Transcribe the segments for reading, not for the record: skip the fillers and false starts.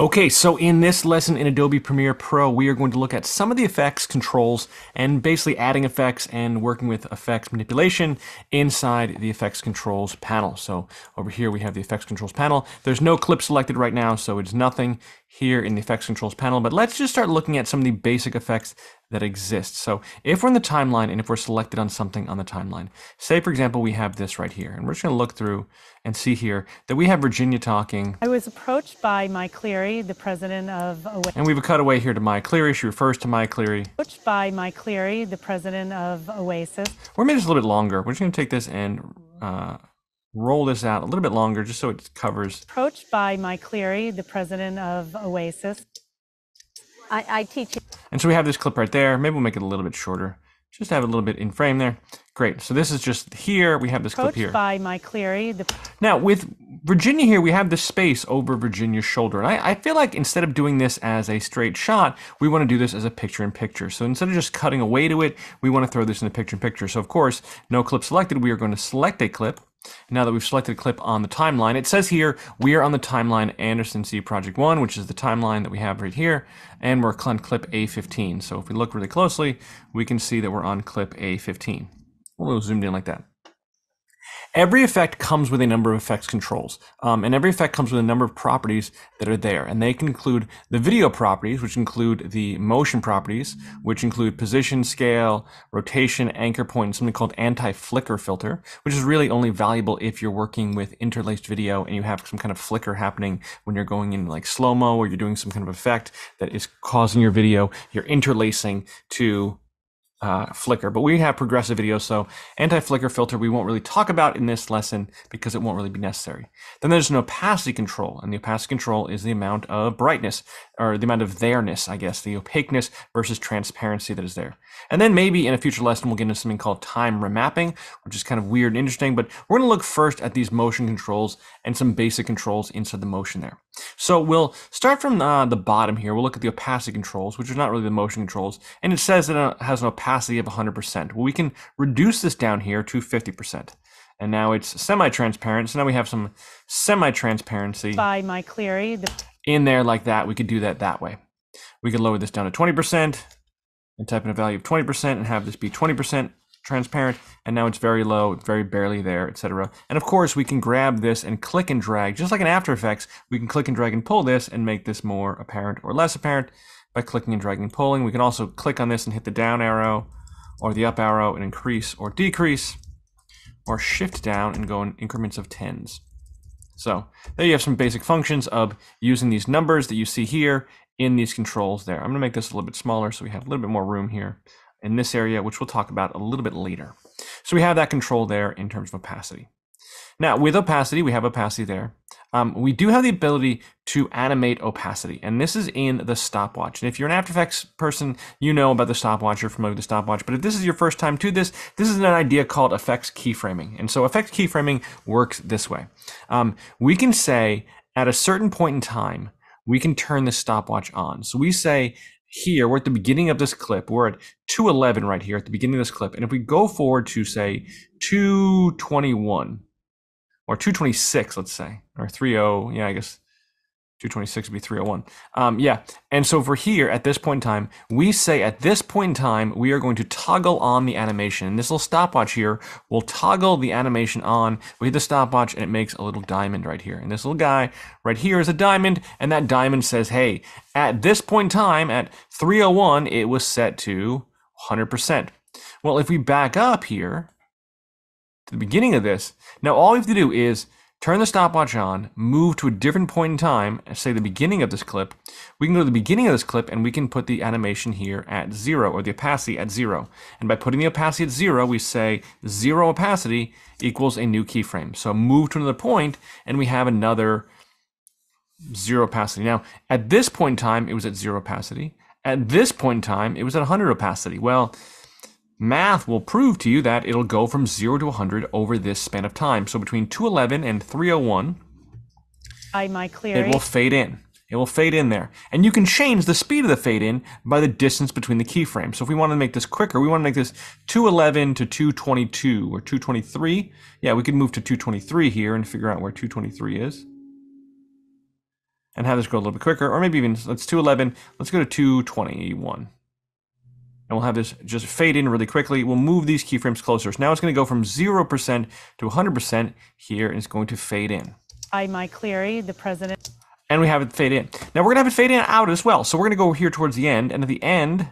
Okay, so in this lesson in Adobe Premiere Pro, we are going to look at some of the effects controls and basically adding effects and working with effects manipulation inside the effects controls panel. So over here we have the effects controls panel. There's no clip selected right now, so it's nothing here in the effects controls panel, but let's just start looking at some of the basic effects that exist. So if we're in the timeline and if we're selected on something on the timeline, say for example we have this right here, and we're just going to look through and see here that we have Virginia talking. I was approached by Mike Cleary, the president of Oasis. And we've a cutaway here to Mike Cleary. She refers to Mike Cleary. Approached by Mike Cleary, the president of Oasis. We're maybe just a little bit longer. We're just going to take this and roll this out a little bit longer just so it covers. Approached by Mike Cleary, the president of Oasis. I teach. And so we have this clip right there. Maybe we'll make it a little bit shorter. Just have it a little bit in frame there. Great. So this is just here. We have this clip here. Approached by Mike Cleary. Now with Virginia here, we have this space over Virginia's shoulder. And I feel like instead of doing this as a straight shot, we want to do this as a picture-in-picture. So instead of just cutting away to it, we want to throw this in a picture-in-picture. So of course, no clip selected. We are going to select a clip. Now that we've selected a clip on the timeline, it says here we are on the timeline Anderson C Project 1, which is the timeline that we have right here, and we're on clip A15. So if we look really closely, we can see that we're on clip A15. A little zoomed in like that. Every effect comes with a number of effects controls, and every effect comes with a number of properties that are there, and they can include the video properties, which include the motion properties, which include position, scale, rotation, anchor point, and something called anti-flicker filter, which is really only valuable if you're working with interlaced video and you have some kind of flicker happening when you're going in like slow-mo or you're doing some kind of effect that is causing your video, you're interlacing to flicker. But we have progressive video, so anti-flicker filter we won't really talk about in this lesson because it won't really be necessary. Then there's an opacity control, and the opacity control is the amount of brightness, or the amount of there-ness, I guess, the opaqueness versus transparency that is there. And then maybe in a future lesson we'll get into something called time remapping, which is kind of weird and interesting, but we're going to look first at these motion controls and some basic controls inside the motion there. So we'll start from the bottom here. We'll look at the opacity controls, which are not really the motion controls, and it says that it has an opacity of 100%. Well, we can reduce this down here to 50%. And now it's semi-transparent, so now we have some semi-transparency by Mike Cleary in there like that. We could do that way. We could lower this down to 20% and type in a value of 20% and have this be 20% transparent, and now it's very low, very barely there, etc. And of course we can grab this and click and drag, just like in After Effects. We can click and drag and pull this and make this more apparent or less apparent by clicking and dragging and pulling. We can also click on this and hit the down arrow or the up arrow and increase or decrease, or shift down and go in increments of tens. So there you have some basic functions of using these numbers that you see here in these controls there. I'm going to make this a little bit smaller so we have a little bit more room here in this area, which we'll talk about a little bit later. So we have that control there in terms of opacity. Now with opacity, we have opacity there. We do have the ability to animate opacity, and this is in the stopwatch. And if you're an After Effects person, you know about the stopwatch, you're familiar with the stopwatch. But if this is your first time to this is an idea called effects keyframing. And so effects keyframing works this way. We can say at a certain point in time, we can turn the stopwatch on. So we say here, we're at the beginning of this clip. We're at 2:11 right here at the beginning of this clip. And if we go forward to say 2:21, or 2:26, let's say, or 3:0, yeah, I guess 2:26 would be 3:01. Yeah, and so for here, at this point in time, we say at this point in time, we are going to toggle on the animation. And this little stopwatch here will toggle the animation on. We hit the stopwatch and it makes a little diamond right here. And this little guy right here is a diamond, and that diamond says, hey, at this point in time, at 3:01, it was set to 100%. Well, if we back up here, the beginning of this. Now all we have to do is turn the stopwatch on, move to a different point in time, and say the beginning of this clip. We can go to the beginning of this clip and we can put the animation here at 0, or the opacity at 0. And by putting the opacity at 0, we say 0 opacity equals a new keyframe. So move to another point and we have another 0 opacity. Now at this point in time, it was at 0 opacity. At this point in time, it was at 100 opacity. Well, math will prove to you that it'll go from 0 to 100 over this span of time. So between 2:11 and 3:01, it will fade in. It will fade in there. And you can change the speed of the fade in by the distance between the keyframes. So if we want to make this quicker, we want to make this 2:11 to 2:22 or 2:23. Yeah, we could move to 2:23 here and figure out where 2:23 is. and have this go a little bit quicker, or maybe even, let's 211, let's go to 221. And we'll have this just fade in really quickly. We'll move these keyframes closer. So now it's going to go from 0% to 100% here, and it's going to fade in. I, Mike Cleary, the president. And we have it fade in. Now we're going to have it fade in out as well. So we're going to go here towards the end, and at the end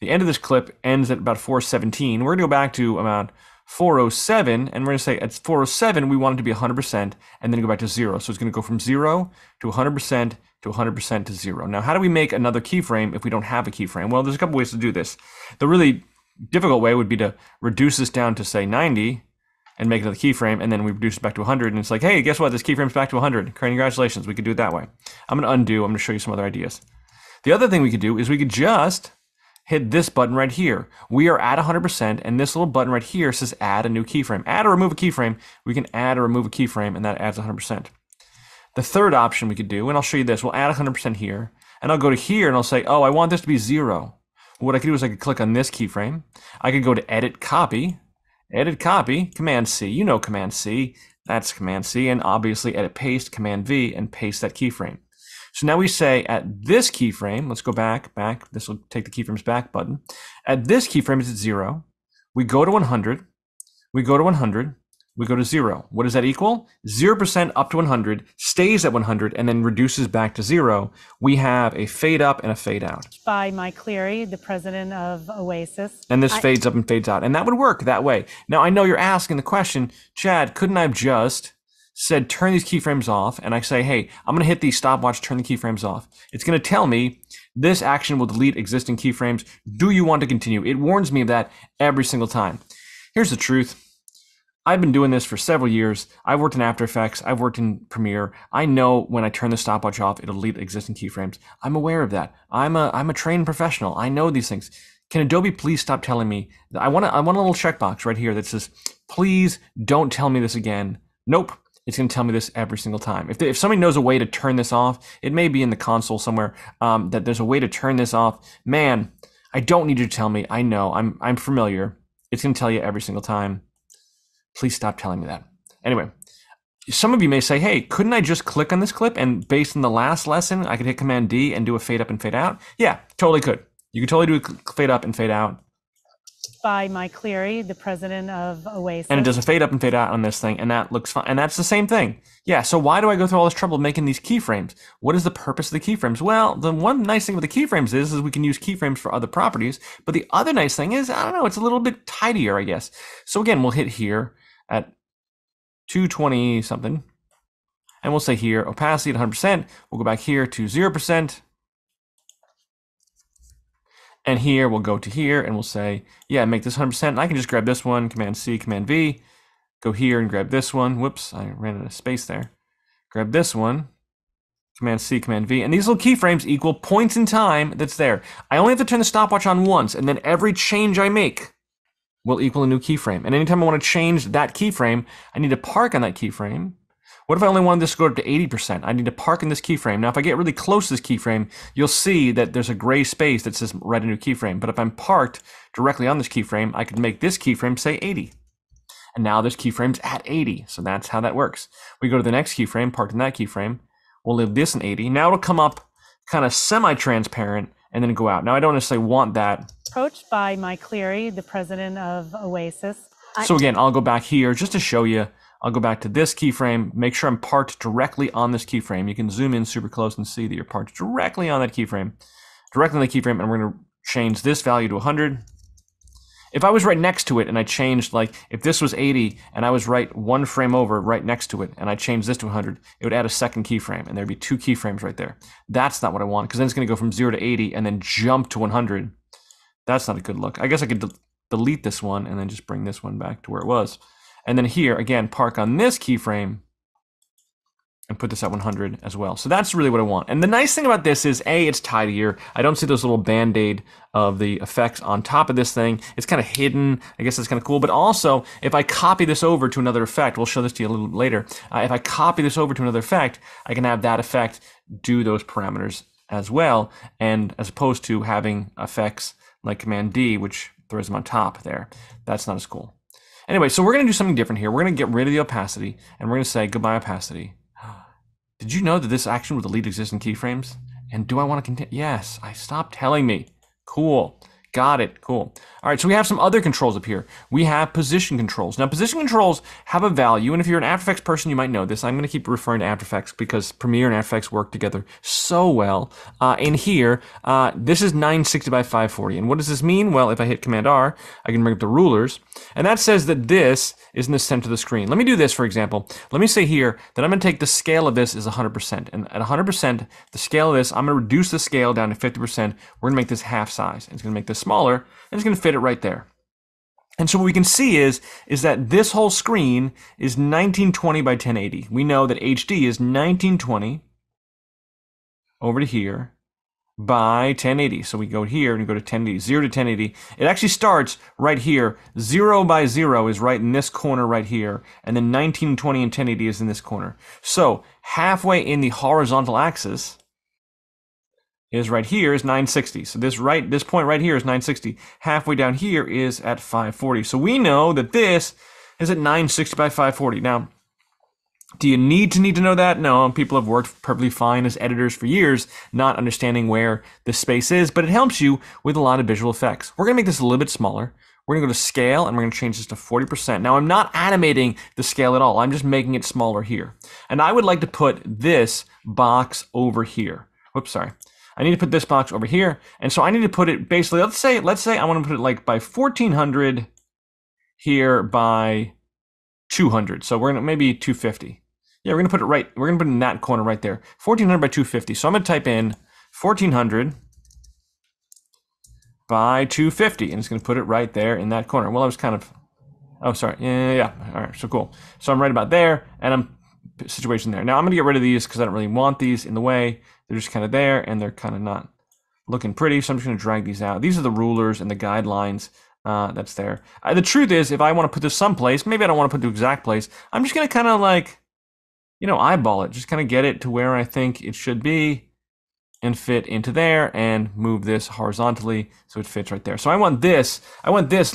of this clip ends at about 417. We're going to go back to about 407, and we're going to say at 407 we want it to be 100%, and then go back to 0. So it's going to go from 0 to 100% to 100% to 0. Now, how do we make another keyframe if we don't have a keyframe? Well, there's a couple ways to do this. The really difficult way would be to reduce this down to, say, 90 and make another keyframe, and then we reduce it back to 100, and it's like, hey, guess what? This keyframe's back to 100. Congratulations, we could do it that way. I'm going to undo. I'm going to show you some other ideas. The other thing we could do is we could just hit this button right here. We are at 100%, and this little button right here says add a new keyframe. Add or remove a keyframe. We can add or remove a keyframe, and that adds 100%. The third option we could do, and I'll show you this, we'll add 100% here, and I'll go to here and I'll say, oh, I want this to be 0. What I could do is I could click on this keyframe. I could go to edit copy, Command C, you know Command C, that's Command C, and obviously edit paste, Command V, and paste that keyframe. So now we say at this keyframe, let's go back, this will take the keyframes back button. At this keyframe it's at 0. We go to 100, we go to 100, we go to 0. What does that equal? 0% up to 100, stays at 100, and then reduces back to 0. We have a fade up and a fade out. By Mike Cleary, the president of Oasis. And this fades up and fades out. And that would work that way. Now, I know you're asking the question, Chad, couldn't I have just said turn these keyframes off, and I say, hey, I'm going to hit the stopwatch, turn the keyframes off. It's going to tell me this action will delete existing keyframes. Do you want to continue? It warns me of that every single time. Here's the truth. I've been doing this for several years. I've worked in After Effects. I've worked in Premiere. I know when I turn the stopwatch off, it'll delete existing keyframes. I'm aware of that. I'm a trained professional. I know these things. Can Adobe please stop telling me that I want a little checkbox right here that says, please don't tell me this again. Nope. It's going to tell me this every single time. If somebody knows a way to turn this off, it may be in the console somewhere that there's a way to turn this off. Man, I don't need you to tell me. I know. I'm familiar. It's going to tell you every single time. Please stop telling me that. Anyway, some of you may say, hey, couldn't I just click on this clip and based on the last lesson, I could hit Command D and do a fade up and fade out? Yeah, totally could. You could totally do a fade up and fade out. By Mike Cleary, the president of Oasis. And it does a fade up and fade out on this thing, and that looks fine. And that's the same thing. Yeah, so why do I go through all this trouble making these keyframes? What is the purpose of the keyframes? Well, the one nice thing with the keyframes is we can use keyframes for other properties. But the other nice thing is, I don't know, it's a little bit tidier, I guess. So again, we'll hit here at 220 something, and we'll say here opacity at 100%. We'll go back here to 0%, and here we'll go to here and we'll say, yeah, make this 100%. And I can just grab this one, Command C, Command V, go here and grab this one. Whoops, I ran out of space there. Grab this one, Command C, Command V, and these little keyframes equal points in time that's there. I only have to turn the stopwatch on once, and then every change I make will equal a new keyframe. And anytime I want to change that keyframe, I need to park on that keyframe. What if I only wanted this to go up to 80%? I need to park in this keyframe. Now, if I get really close to this keyframe, you'll see that there's a gray space that says write a new keyframe. But if I'm parked directly on this keyframe, I could make this keyframe say 80. And now this keyframe's at 80. So that's how that works. We go to the next keyframe, parked in that keyframe. We'll leave this in 80. Now it'll come up kind of semi-transparent and then go out. Now, I don't necessarily want that. Approached by Mike Cleary, the president of Oasis. So again, I'll go back here just to show you. I'll go back to this keyframe, make sure I'm parked directly on this keyframe. You can zoom in super close and see that you're parked directly on that keyframe, and we're going to change this value to 100. If I was right next to it and I changed, like if this was 80 and I was right one frame over right next to it and I changed this to 100, it would add a second keyframe and there'd be two keyframes right there. That's not what I want, because then it's going to go from 0 to 80 and then jump to 100. That's not a good look. I guess I could delete this one and then just bring this one back to where it was. And then here, again, park on this keyframe and put this at 100 as well. So that's really what I want. And the nice thing about this is, A, it's tidier. I don't see those little band-aid of the effects on top of this thing. It's kind of hidden. I guess that's kind of cool. But also, if I copy this over to another effect, we'll show this to you a little later. If I copy this over to another effect, I can have that effect do those parameters as well. And as opposed to having effects like Command D, which throws them on top there. That's not as cool. Anyway, so we're going to do something different here. We're going to get rid of the opacity, and we're going to say goodbye opacity. Did you know that this action will delete existing keyframes? And do I want to continue? Yes, I stopped telling me. Cool. Got it. Cool. All right, so we have some other controls up here. We have position controls. Now, position controls have a value, and if you're an After Effects person, you might know this. I'm going to keep referring to After Effects because Premiere and After Effects work together so well. In here, this is 960 by 540. And what does this mean? Well, if I hit Command R, I can bring up the rulers, and that says that this is in the center of the screen. Let me do this, for example. Let me say here that I'm going to take the scale of this is 100%. And at 100%, the scale of this, I'm going to reduce the scale down to 50%. We're going to make this half size. And it's going to make this smaller, and it's going to fit it right there. And so what we can see is that this whole screen is 1920 by 1080. We know that HD is 1920 over to here by 1080. So we go here and we go to 1080, 0 to 1080. It actually starts right here. 0 by 0 is right in this corner right here. And then 1920 and 1080 is in this corner. So halfway in the horizontal axis is right here is 960. So this point right here is 960. Halfway down here is at 540. So we know that this is at 960 by 540. Now, do you need to know that? No, people have worked perfectly fine as editors for years, not understanding where the space is, but it helps you with a lot of visual effects. We're gonna make this a little bit smaller. We're gonna go to scale and we're gonna change this to 40%. Now I'm not animating the scale at all. I'm just making it smaller here. And I would like to put this box over here. Whoops, sorry. I need to put this box over here. And so I need to put it basically, let's say I want to put it like by 1400 here by 200. So we're gonna maybe 250. Yeah, we're gonna put it right, we're gonna put it in that corner right there. 1400 by 250. So I'm gonna type in 1400 by 250, and it's gonna put it right there in that corner. Well, I was kind of, oh, sorry, yeah, all right, so cool. So I'm right about there, and I'm situation there. Now I'm gonna get rid of these because I don't really want these in the way. They're just kind of there, and they're kind of not looking pretty, so I'm just gonna drag these out. These are the rulers and the guidelines that's there. The truth is, if I want to put this someplace, maybe I don't want to put the exact place, I'm just gonna kind of like, eyeball it, just kind of get it to where I think it should be and fit into there and move this horizontally so it fits right there. So I want this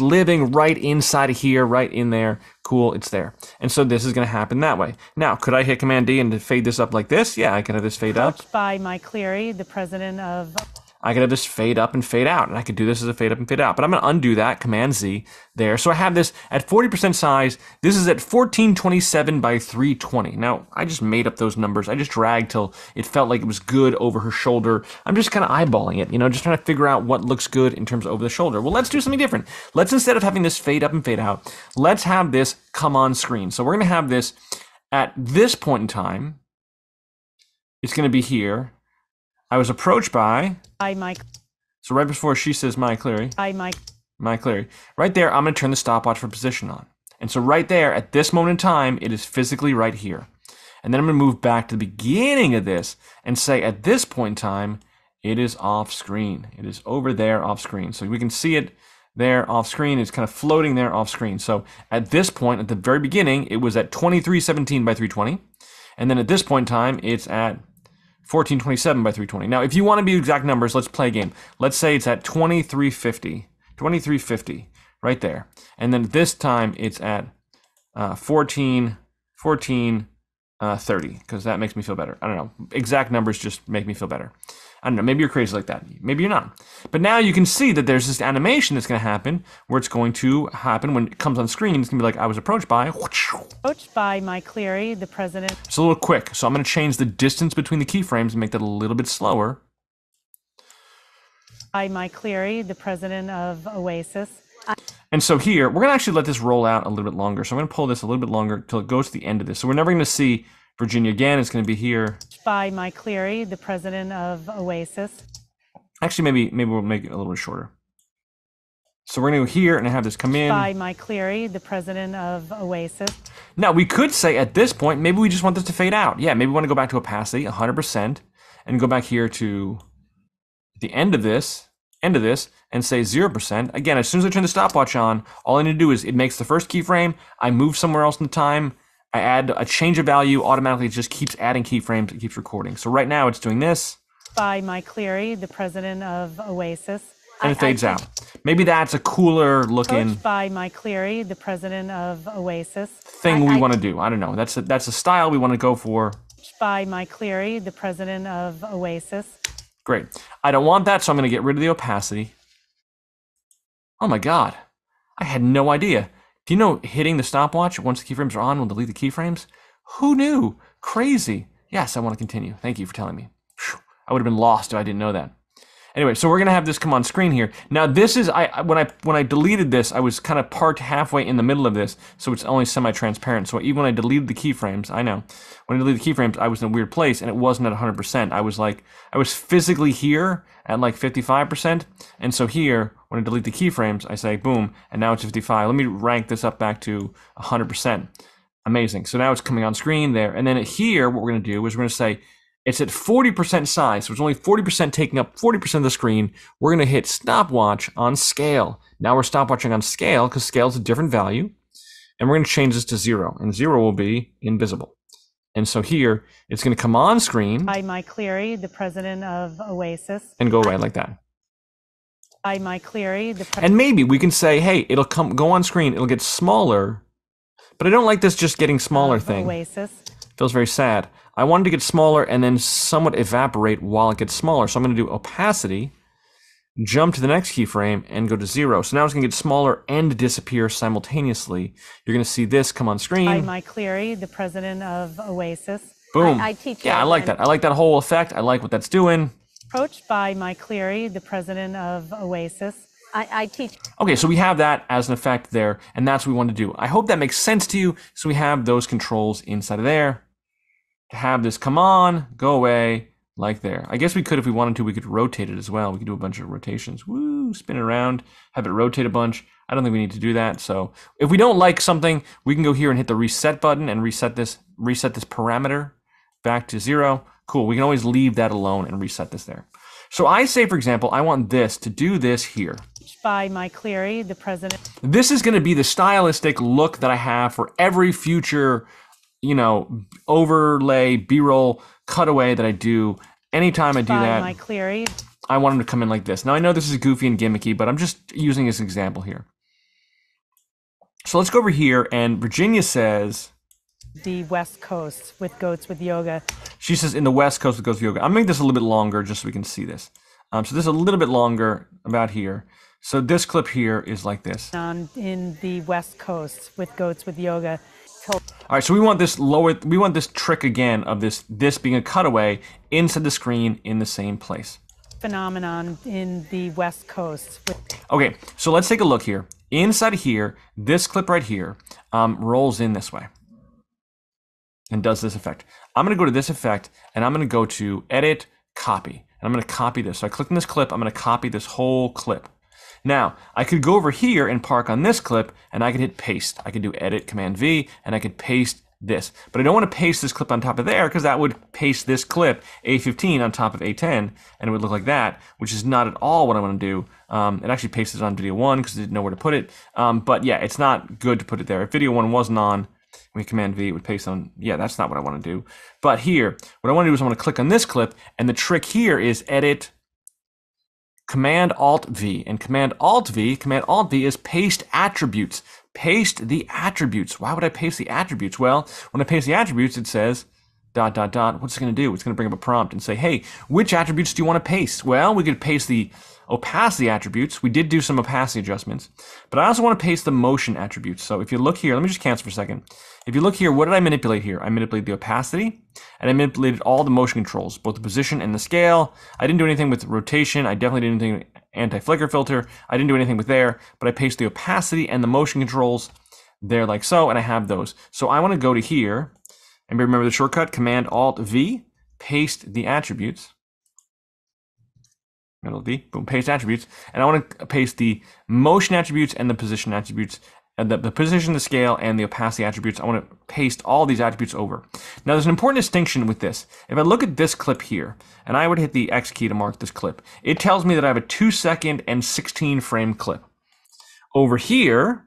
living right inside of here, right in there. Cool, it's there. And so this is gonna happen that way. Now, could I hit Command D and fade this up like this? Yeah, I can have this fade up. Coached by Mike Cleary, the president of... I could have this fade up and fade out, and I could do this as a fade up and fade out, but I'm gonna undo that, Command Z there. So I have this at 40% size. This is at 1427 by 320. Now, I just made up those numbers. I just dragged till it felt like it was good over her shoulder. I'm just kind of eyeballing it, just trying to figure out what looks good in terms of over the shoulder. Well, let's do something different. Let's, instead of having this fade up and fade out, let's have this come on screen. So we're gonna have this at this point in time. It's gonna be here. I was approached by Mike. So right before she says Mike Cleary. Mike Cleary. Right there, I'm going to turn the stopwatch for position on. And so right there, at this moment in time, it is physically right here. And then I'm going to move back to the beginning of this and say at this point in time, it is off screen. It is over there off screen. So we can see it there off screen. It's kind of floating there off screen. So at this point, at the very beginning, it was at 2317 by 320. And then at this point in time, it's at 1427 by 320. Now, if you want to be exact numbers, let's play a game. Let's say it's at 2350, right there. And then this time it's at 1430, because that makes me feel better. I don't know. Exact numbers just make me feel better. I don't know. Maybe you're crazy like that. Maybe you're not. But now you can see that there's this animation that's going to happen where it's going to happen when it comes on screen. It's going to be like, I was approached by. Coached by Mike Cleary, the president. It's a little quick. So I'm going to change the distance between the keyframes and make that a little bit slower. By Mike Cleary, the president of Oasis. And so here, we're going to actually let this roll out a little bit longer. So I'm going to pull this a little bit longer until it goes to the end of this. So we're never going to see Virginia again. It's going to be here. By Mike Cleary, the president of Oasis. Actually, maybe we'll make it a little bit shorter. So we're going to go here and have this come in. By Mike Cleary, the president of Oasis. Now, we could say at this point, maybe we just want this to fade out. Yeah, maybe we want to go back to opacity, 100%, and go back here to the end of this, and say 0%. Again, as soon as I turn the stopwatch on, all I need to do is it makes the first keyframe, I move somewhere else in the time, I add a change of value, automatically it just keeps adding keyframes, it keeps recording. So right now it's doing this. By Mike Cleary, the president of Oasis. And it fades out. Maybe that's a cooler looking. Coached by Mike Cleary, the president of Oasis. Thing we want to do. I don't know. That's a style we want to go for. By Mike Cleary, the president of Oasis. Great. I don't want that, so I'm going to get rid of the opacity. Oh my God. I had no idea. Do you know hitting the stopwatch once the keyframes are on will delete the keyframes? Who knew? Crazy. Yes, I want to continue. Thank you for telling me. Whew. I would have been lost if I didn't know that. Anyway, so we're gonna have this come on screen here. Now this is when I deleted this, I was kind of parked halfway in the middle of this, so it's only semi-transparent. So even when I deleted the keyframes, I know when I deleted the keyframes, I was in a weird place and it wasn't at 100%. I was physically here at like 55%, and so here when I delete the keyframes, I say boom, and now it's 55. Let me rank this up back to 100%. Amazing. So now it's coming on screen there, and then here, what we're gonna do is we're gonna say, it's at 40% size, so it's only 40% taking up 40% of the screen. We're gonna hit stopwatch on scale. Now we're stopwatching on scale because scale is a different value. And we're gonna change this to 0, and 0 will be invisible. And so here, it's gonna come on screen. By Mike Cleary, the president of Oasis. And go away like that. By Mike Cleary, the and maybe we can say, hey, it'll go on screen, it'll get smaller, but I don't like this just getting smaller thing. Oasis. Feels very sad. I wanted to get smaller and then somewhat evaporate while it gets smaller. So I'm going to do opacity, jump to the next keyframe, and go to 0. So now it's going to get smaller and disappear simultaneously. You're going to see this come on screen. By Mike Cleary, the president of Oasis. Boom. I teach yeah, I like that. I like that whole effect. I like what that's doing. Approached by Mike Cleary, the president of Oasis. I teach. Okay, so we have that as an effect there, and that's what we want to do. I hope that makes sense to you. So we have those controls inside of there. To have this come on, go away, like there. I guess we could, if we wanted to, we could rotate it as well. We could do a bunch of rotations. Woo, spin it around, have it rotate a bunch. I don't think we need to do that. So if we don't like something, we can go here and hit the reset button and reset this parameter back to 0. Cool, we can always leave that alone and reset this there. So I say, for example, I want this to do this here. By Mike Cleary, the president. This is gonna be the stylistic look that I have for every future, you know, overlay, B-roll, cutaway that I do. Anytime I do that, Mike Cleary. I want him to come in like this. Now I know this is goofy and gimmicky, but I'm just using this example here. So let's go over here, and Virginia says, the West Coast with Goats with Yoga. She says in the West Coast with Goats with Yoga. I'm making this a little bit longer just so we can see this. So this is a little bit longer about here. So this clip here is like this. In the West Coast with Goats with Yoga. All right, so we want this we want this trick again of this being a cutaway inside the screen in the same place. Phenomenon in the West Coast. Okay, so let's take a look here. Inside of here, this clip right here rolls in this way and does this effect. I'm gonna go to this effect and I'm gonna go to Edit, Copy. And I'm gonna copy this. So I click on this clip, I'm gonna copy this whole clip. Now, I could go over here and park on this clip, and I could hit paste. I could do Edit, Command V, and I could paste this. But I don't want to paste this clip on top of there, because that would paste this clip, A15, on top of A10, and it would look like that, which is not at all what I want to do. It actually pasted on video 1, because I didn't know where to put it. But yeah, it's not good to put it there. If video 1 wasn't on, we Command V, it would paste on, yeah, that's not what I want to do. But here, what I want to do is I want to click on this clip, and the trick here is Edit, Command Alt V, and Command Alt V is paste attributes. Paste the attributes. Why would I paste the attributes? Well, when I paste the attributes, it says ... What's it going to do? It's going to bring up a prompt and say, hey, which attributes do you want to paste? Well, we could paste the opacity attributes. We did do some opacity adjustments, but I also want to paste the motion attributes. So if you look here, let me just cancel for a second. If you look here, what did I manipulate here? I manipulated the opacity, and I manipulated all the motion controls, both the position and the scale. I didn't do anything with rotation. I definitely didn't do anything with anti-flicker filter. I didn't do anything with there, but I pasted the opacity and the motion controls there like so, and I have those. So I want to go to here, and remember the shortcut, Command Alt V, paste the attributes. Command Alt V, boom, paste attributes, and I want to paste the motion attributes and the position attributes. And the position, the scale, and the opacity attributes, I want to paste all these attributes over. Now, there's an important distinction with this. If I look at this clip here, and I would hit the X key to mark this clip, it tells me that I have a 2-second and 16-frame clip. Over here,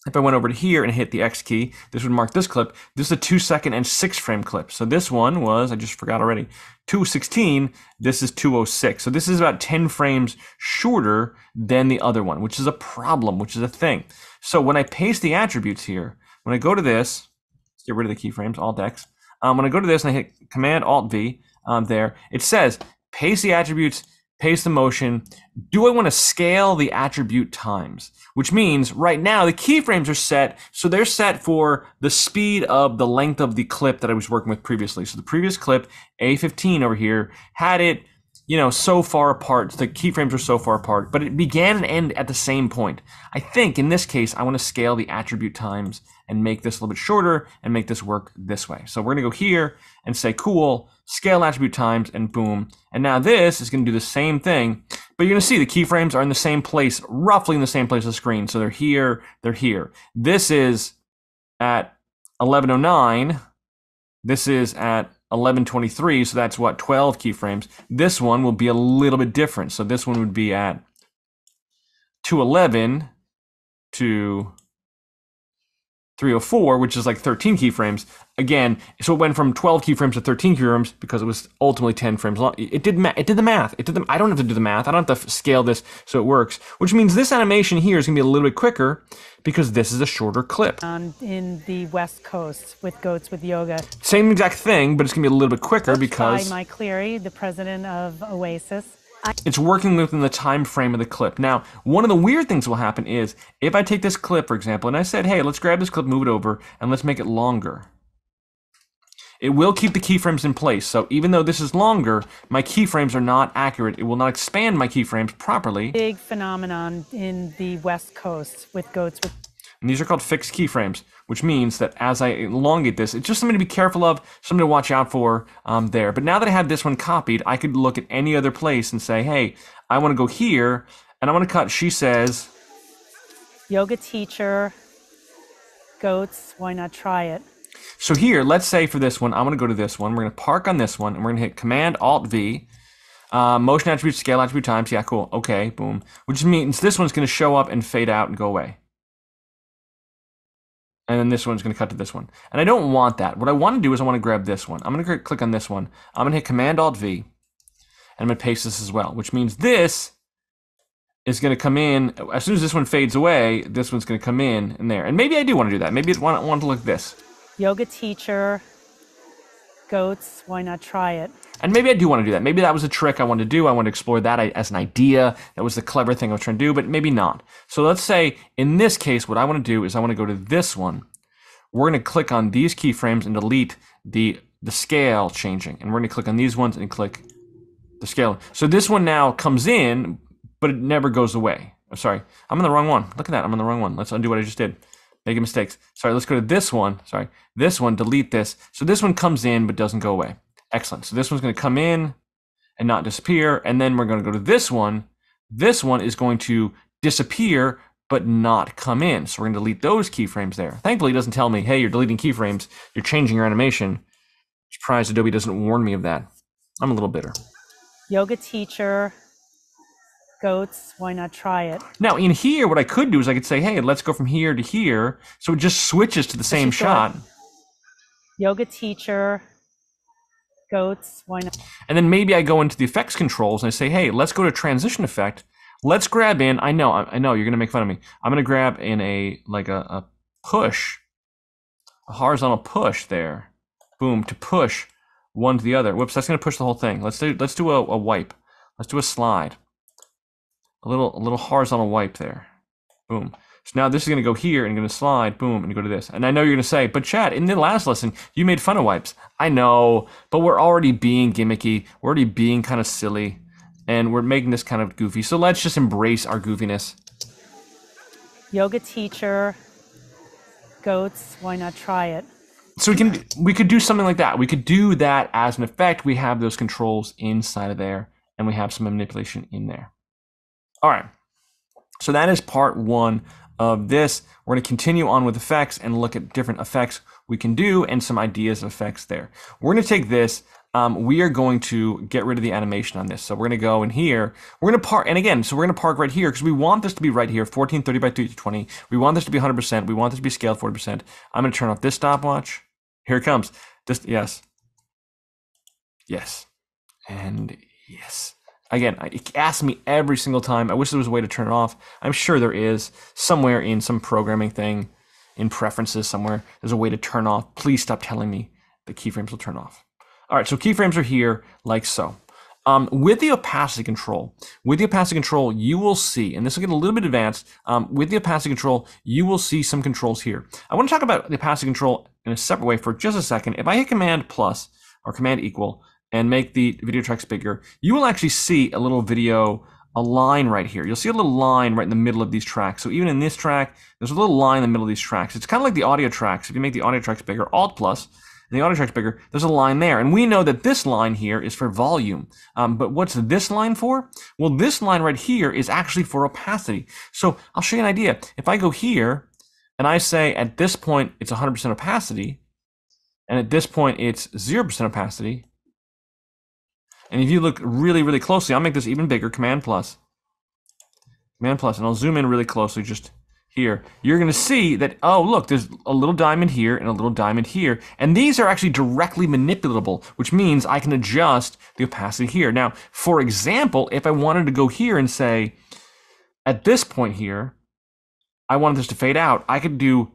if I went over to here and hit the X key, this would mark this clip. This is a 2-second and 6-frame clip. So this one was, I just forgot already, 216, this is 206. So this is about 10 frames shorter than the other one, which is a problem, which is a thing. So when I paste the attributes here, when I go to this, let's get rid of the keyframes, Alt X, When I go to this and I hit Command Alt V there, it says paste the attributes, paste the motion. Do I want to scale the attribute times? Which means right now the keyframes are set, so they're set for the speed of the length of the clip that I was working with previously. So the previous clip, A15 over here, had it, so far apart. The keyframes are so far apart, but it began and ended at the same point. I think in this case, I want to scale the attribute times and make this a little bit shorter and make this work this way. So we're going to go here and say, cool, scale attribute times, and boom. And now this is going to do the same thing, but you're going to see the keyframes are in the same place, roughly in the same place on the screen. So they're here, they're here. This is at 11:09. This is at 11:23, so that's what, 12 keyframes. This one will be a little bit different. So this one would be at 2:11 to 3:04, which is like 13 keyframes. Again, so it went from 12 keyframes to 13 keyframes because it was ultimately 10 frames long. It did the math. I don't have to do the math. I don't have to scale this so it works, which means this animation here is going to be a little bit quicker because this is a shorter clip. In the West Coast with Goats with Yoga. Same exact thing, but it's going to be a little bit quicker because by Mike Cleary, the president of Oasis. It's working within the time frame of the clip. Now, one of the weird things will happen is if I take this clip, for example, and I said, hey, let's grab this clip, move it over, and let's make it longer. It will keep the keyframes in place. So even though this is longer, my keyframes are not accurate. It will not expand my keyframes properly. Big phenomenon in the West Coast with Goats with. And these are called fixed keyframes, which means that as I elongate this, it's just something to be careful of, something to watch out for there. But now that I have this one copied, I could look at any other place and say, hey, I want to go here, and I want to cut, she says, yoga teacher, goats, why not try it? So here, let's say for this one, I want to go to this one. We're going to park on this one, and we're going to hit Command Alt V. Motion attribute, scale attribute times. Yeah, cool. Okay, boom. Which means this one's going to show up and fade out and go away. And then this one's going to cut to this one. And I don't want that. What I want to do is I want to grab this one. I'm going to click on this one. I'm going to hit Command Alt V. And I'm going to paste this as well, which means this is going to come in. As soon as this one fades away, this one's going to come in there. And maybe I do want to do that. Maybe I want to look like this. Yoga teacher, goats, why not try it? And maybe I do want to do that. Maybe that was a trick I wanted to do. I want to explore that as an idea. That was the clever thing I was trying to do, but maybe not. So let's say in this case, what I want to do is I want to go to this one. We're going to click on these keyframes and delete the scale changing. And we're going to click on these ones and click the scale. So this one now comes in, but it never goes away. I'm sorry. I'm on the wrong one. Look at that. I'm on the wrong one. Let's undo what I just did. Making mistakes. Sorry, let's go to this one. Sorry, this one, delete this. So this one comes in but doesn't go away. Excellent. So this one's going to come in and not disappear. And then we're going to go to this one. This one is going to disappear but not come in. So we're going to delete those keyframes there. Thankfully, it doesn't tell me, hey, you're deleting keyframes. You're changing your animation. Surprised Adobe doesn't warn me of that. I'm a little bitter. Yoga teacher, goats, why not try it? Now in here, what I could do is I could say, hey, let's go from here to here. So it just switches to the same shot. Yoga teacher, goats, why not? And then maybe I go into the effects controls and I say, hey, let's go to transition effect. Let's grab in, I know you're gonna make fun of me. I'm gonna grab in a push, a horizontal push there. Boom, to push one to the other. Whoops, that's gonna push the whole thing. Let's do a wipe. Let's do a slide. A little horizontal wipe there. Boom. So now this is gonna go here and gonna slide, boom, and go to this. And I know you're gonna say, but Chad, in the last lesson, you made fun of wipes. I know, but we're already being gimmicky. We're already being kind of silly. And we're making this kind of goofy. So let's just embrace our goofiness. Yoga teacher, goats, why not try it? So we could do something like that. We could do that as an effect. We have those controls inside of there, and we have some manipulation in there. All right. So that is part one of this. We're going to continue on with effects and look at different effects we can do and some ideas of effects there. We're going to take this. We are going to get rid of the animation on this. So we're going to go in here. We're going to park, and again, so we're going to park right here because we want this to be right here, 1430 by 320. We want this to be 100%. We want this to be scaled 40%. I'm going to turn off this stopwatch. Here it comes. This, yes. Yes. And yes. Again, it asks me every single time. I wish there was a way to turn it off. I'm sure there is somewhere in some programming thing, in preferences somewhere. There's a way to turn off. Please stop telling me the keyframes will turn off. All right, so keyframes are here like so. With the opacity control, you will see, and this will get a little bit advanced, with the opacity control, you will see some controls here. I want to talk about the opacity control in a separate way for just a second. If I hit Command plus or Command equal and make the video tracks bigger, you will actually see a little a line right here. You'll see a little line right in the middle of these tracks. So even in this track, there's a little line in the middle of these tracks. It's kind of like the audio tracks. If you make the audio tracks bigger, Alt plus, and the audio track's bigger, there's a line there. And we know that this line here is for volume. But what's this line for? Well, this line right here is actually for opacity. So I'll show you an idea. If I go here and I say at this point it's 100% opacity, and at this point it's 0% opacity, and if you look really, really closely, I'll make this even bigger, Command plus, and I'll zoom in really closely just here. You're going to see that, oh, look, there's a little diamond here and a little diamond here. And these are actually directly manipulatable, which means I can adjust the opacity here. Now, for example, if I wanted to go here and say, at this point here, I wanted this to fade out, I could do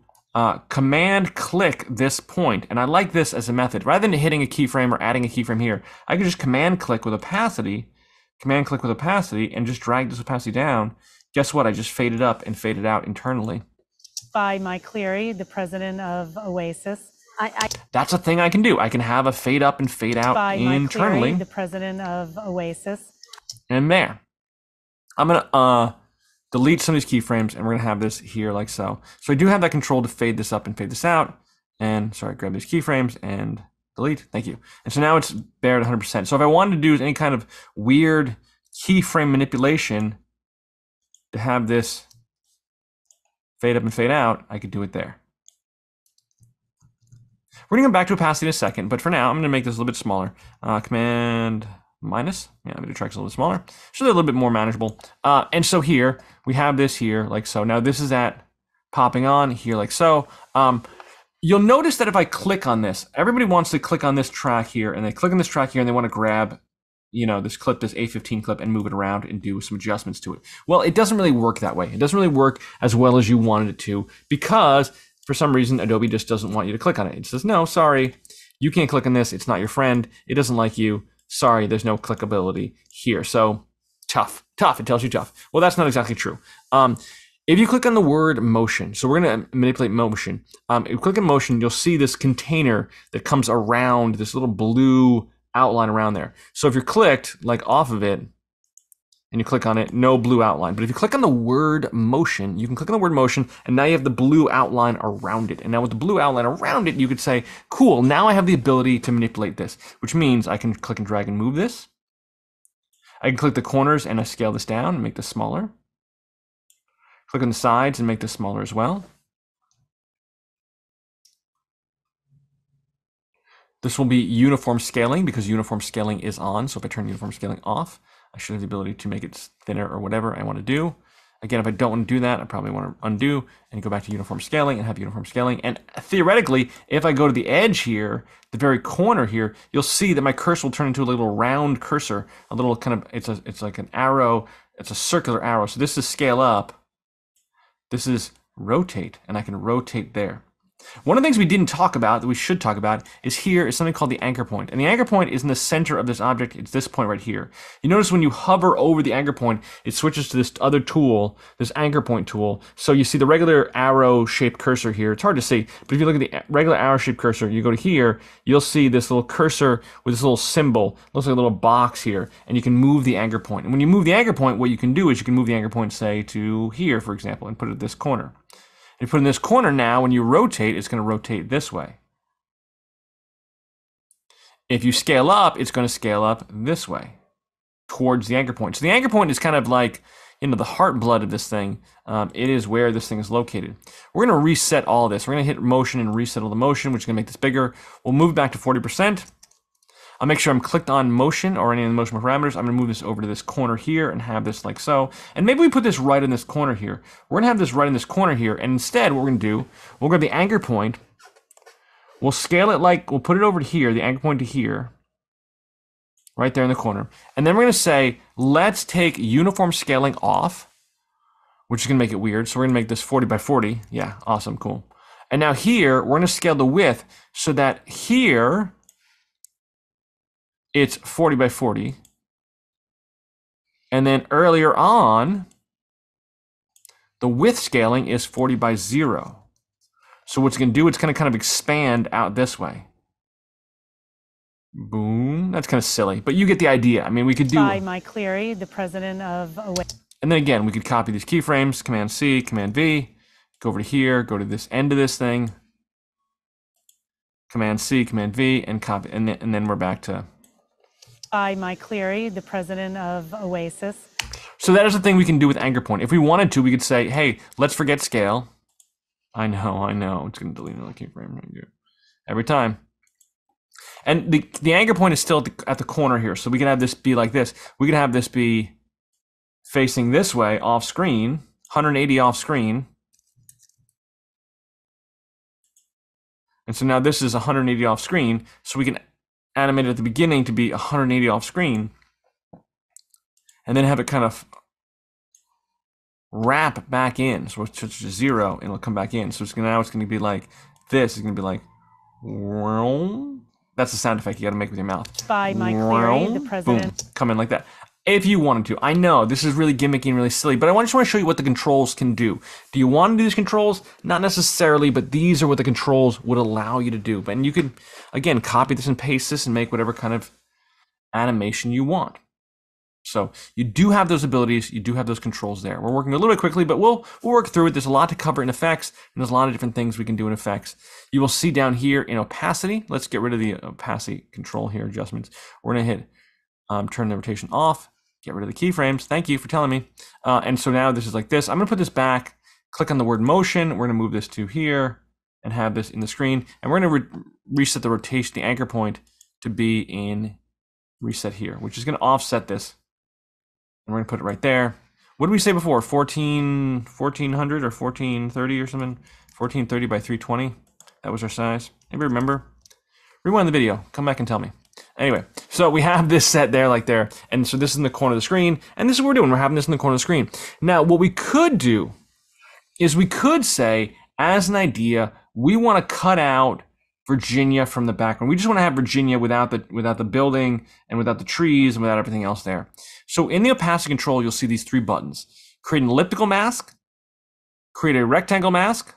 Command click this point, and I like this as a method. Rather than hitting a keyframe or adding a keyframe here, I could just Command click with opacity, and just drag this opacity down. Guess what? I just faded up and faded out internally. By Mike Cleary, the president of Oasis. That's a thing I can do. I can have a fade up and fade out By internally. Mike Cleary, the president of Oasis. And there. I'm gonna delete some of these keyframes, and we're gonna have this here like so. So I do have that control to fade this up and fade this out. And sorry, grab these keyframes and delete. Thank you. And so now it's there at 100%. So if I wanted to do any kind of weird keyframe manipulation to have this fade up and fade out, I could do it there. We're gonna come back to opacity in a second, but for now, I'm gonna make this a little bit smaller. Command minus, yeah, video track's a little bit smaller, so they're a little bit more manageable. And so here, we have this here like so. Now this is at popping on here like so. You'll notice that if I click on this, everybody wants to click on this track here, and they click on this track here, and they want to grab, you know, this clip, this A15 clip, and move it around and do some adjustments to it. Well, it doesn't really work that way. It doesn't really work as well as you wanted it to, because for some reason, Adobe just doesn't want you to click on it. It says, no, sorry, you can't click on this. It's not your friend. It doesn't like you. Sorry, there's no clickability here. So tough. It tells you tough. Well, that's not exactly true. If you click on the word motion, so we're going to manipulate motion. If you click on motion, you'll see this container that comes around this little blue outline around there. So if you're clicked like off of it and you click on it, no blue outline. But if you click on the word motion, you can click on the word motion, and now you have the blue outline around it. And now with the blue outline around it, you could say, cool, now I have the ability to manipulate this, which means I can click and drag and move this. I can click the corners and I scale this down and make this smaller. Click on the sides and make this smaller as well. This will be uniform scaling because uniform scaling is on. So if I turn uniform scaling off, I should have the ability to make it thinner or whatever I want to do. Again, if I don't want to do that, I probably want to undo and go back to uniform scaling and have uniform scaling. And theoretically, if I go to the edge here, the very corner here, you'll see that my cursor will turn into a little round cursor, a little kind of, it's like an arrow, it's a circular arrow. So this is scale up, this is rotate, and I can rotate there. One of the things we didn't talk about that we should talk about is here is something called the anchor point. And the anchor point is in the center of this object. It's this point right here. You notice when you hover over the anchor point, it switches to this other tool, this anchor point tool. So you see the regular arrow shaped cursor here. It's hard to see, but if you look at the regular arrow shaped cursor, you go to here, you'll see this little cursor with this little symbol. It looks like a little box here, and you can move the anchor point. And when you move the anchor point, what you can do is you can move the anchor point, say, to here, for example, and put it at this corner. You put in this corner now, when you rotate, it's going to rotate this way. If you scale up, it's going to scale up this way towards the anchor point. So the anchor point is kind of like, you know, the heart blood of this thing. It is where this thing is located. We're going to reset all of this. We're going to hit motion and reset all the motion, which is going to make this bigger. We'll move back to 40%. I'll make sure I'm clicked on motion or any of the motion parameters. I'm going to move this over to this corner here and have this like so. And maybe we put this right in this corner here. We're going to have this right in this corner here. And instead, what we're going to do, we'll grab the anchor point. We'll scale it like, we'll put it over to here, the anchor point to here, right there in the corner. And then we're going to say, let's take uniform scaling off, which is going to make it weird. So we're going to make this 40 by 40. Yeah, awesome, cool. And now here, we're going to scale the width so that here it's 40 by 40. And then earlier on, the width scaling is 40 by 0. So what it's going to do, it's going to kind of expand out this way. Boom. That's kind of silly, but you get the idea. I mean, we could do... By Mike Cleary, the president of Oasis. And then again, we could copy these keyframes, Command C, Command V, go over to here, go to this end of this thing, Command C, Command V, and copy, and then we're back to... By Mike Cleary, the president of Oasis. So that is the thing we can do with anchor point. If we wanted to, we could say, hey, let's forget scale. I know. It's going to delete another keyframe every time. And the anchor point is still at the corner here. So we can have this be like this. We can have this be facing this way off screen, 180 off screen. And so now this is 180 off screen. So we can animate it at the beginning to be 180 off screen. And then have it kind of wrap back in. So it's just 0 and it'll come back in. So now it's going to be like this. It's going to be like, that's the sound effect you got to make with your mouth. By Mike Cleary, the president. Boom, come in like that. If you wanted to. I know this is really gimmicky and really silly, but I just want to show you what the controls can do. Do you want to do these controls? Not necessarily, but these are what the controls would allow you to do. And you could, again, copy this and paste this and make whatever kind of animation you want. So you do have those abilities, you do have those controls there. We're working a little bit quickly, but we'll work through it. There's a lot to cover in effects, and there's a lot of different things we can do in effects. You will see down here in opacity, let's get rid of the opacity control here, adjustments. We're gonna hit turn the rotation off, get rid of the keyframes. Thank you for telling me. And so now this is like this. I'm gonna put this back, click on the word motion. We're gonna move this to here and have this in the screen. And we're gonna reset the rotation, the anchor point to be in reset here, which is gonna offset this. And we're gonna put it right there. What did we say before? 1400 or 1430 or something? 1430 by 320. That was our size. Anybody remember? Rewind the video. Come back and tell me. Anyway, so we have this set there, like there. And so this is in the corner of the screen. And this is what we're doing. We're having this in the corner of the screen. Now, what we could do is we could say, as an idea, we want to cut out Virginia from the background. We just want to have Virginia without the building and without the trees and without everything else there. So in the opacity control, you'll see these 3 buttons. Create an elliptical mask, create a rectangle mask,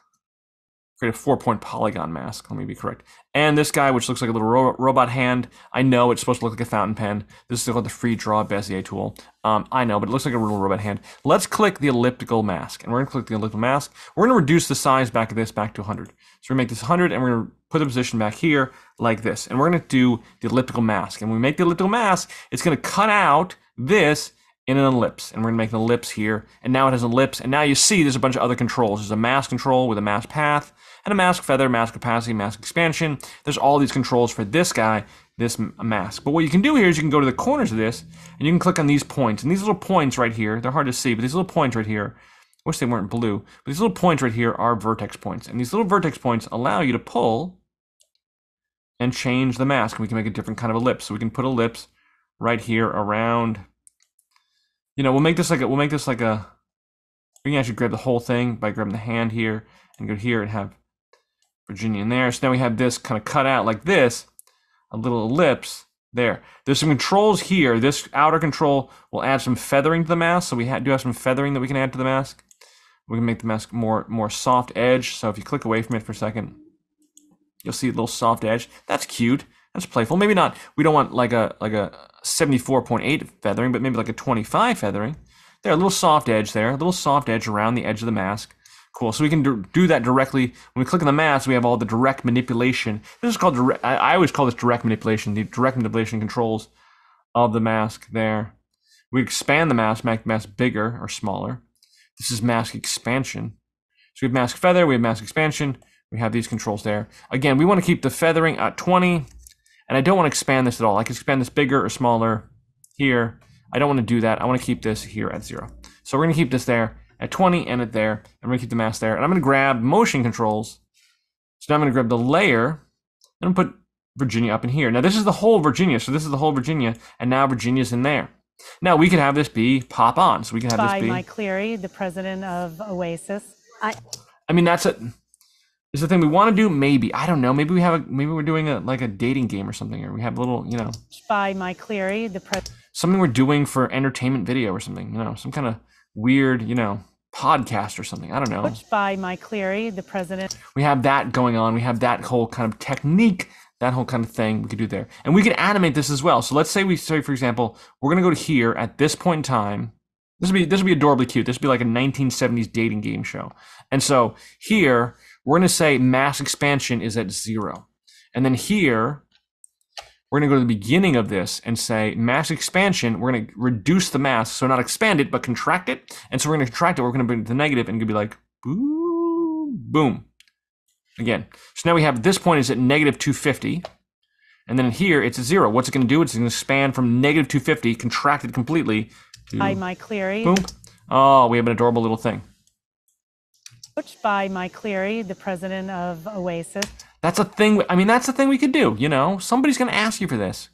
create a 4-point polygon mask. Let me be correct. And this guy, which looks like a little robot hand. I know it's supposed to look like a fountain pen. This is called the free draw Bezier tool. I know, but it looks like a little robot hand. Let's click the elliptical mask, and we're gonna click the elliptical mask. We're gonna reduce the size back of this back to 100. So we're gonna make this 100, and we're gonna put the position back here like this. And we're gonna do the elliptical mask. And when we make the elliptical mask, it's gonna cut out this in an ellipse, and we're gonna make an ellipse here, and now it has an ellipse, and now you see there's a bunch of other controls. There's a mask control with a mask path, and a mask feather, mask opacity, mask expansion. There's all these controls for this guy, this mask. But what you can do here is you can go to the corners of this, and you can click on these points, and these little points right here, they're hard to see, but these little points right here, I wish they weren't blue, but these little points right here are vertex points, and these little vertex points allow you to pull and change the mask, and we can make a different kind of ellipse. So we can put ellipse right here around. You know, we'll make this like a, we can actually grab the whole thing by grabbing the hand here and go here and have Virginia in there. So now we have this kind of cut out like this, a little ellipse there. There's some controls here. This outer control will add some feathering to the mask. So we do have some feathering that we can add to the mask. We can make the mask more soft edge. So if you click away from it for a second, you'll see a little soft edge. That's cute. That's playful. Maybe not. We don't want like a 74.8 feathering, but maybe like a 25 feathering. There, a little soft edge there, a little soft edge around the edge of the mask. Cool. So we can do that directly. When we click on the mask, we have all the direct manipulation. This is called direct. I always call this direct manipulation. The direct manipulation controls of the mask there. We expand the mask, make the mask bigger or smaller. This is mask expansion. So we have mask feather, we have mask expansion. We have these controls there. Again, we want to keep the feathering at 20. And I don't want to expand this at all. I can expand this bigger or smaller here. I don't want to do that. I want to keep this here at 0. So we're going to keep this there at 20 and at there. And we're going to keep the mask there. And I'm going to grab motion controls. So now I'm going to grab the layer and put Virginia up in here. Now this is the whole Virginia. So this is the whole Virginia. And now Virginia's in there. Now we could have this be pop on. So we can have this be. By Mike Cleary, the president of Oasis. I mean, that's it. Is the thing we want to do? Maybe. I don't know. Maybe we have maybe we're doing like a dating game or something, or we have a little, By Mike Cleary, something we're doing for entertainment video or something, some kind of weird, podcast or something. I don't know. by Mike Cleary, the president. We have that going on. We have that whole kind of technique, that whole kind of thing we could do there. And we can animate this as well. So let's say for example, we're going to go to here at this point in time. This will be adorably cute. This will be like a 1970s dating game show. And so here, we're going to say mask expansion is at 0. And then here, we're going to go to the beginning of this and say mask expansion. We're going to reduce the mask, so not expand it, but contract it. And so we're going to contract it. We're going to bring it to the negative and it's going to be like, boom. Again. So now we have this point is at negative 250. And then here, it's at 0. What's it going to do? It's going to expand from negative 250, contract it completely. By Mike Cleary. Boom. Oh, we have an adorable little thing. Coached by Mike Cleary, the president of Oasis. That's a thing. I mean, that's the thing we could do. Somebody's going to ask you for this,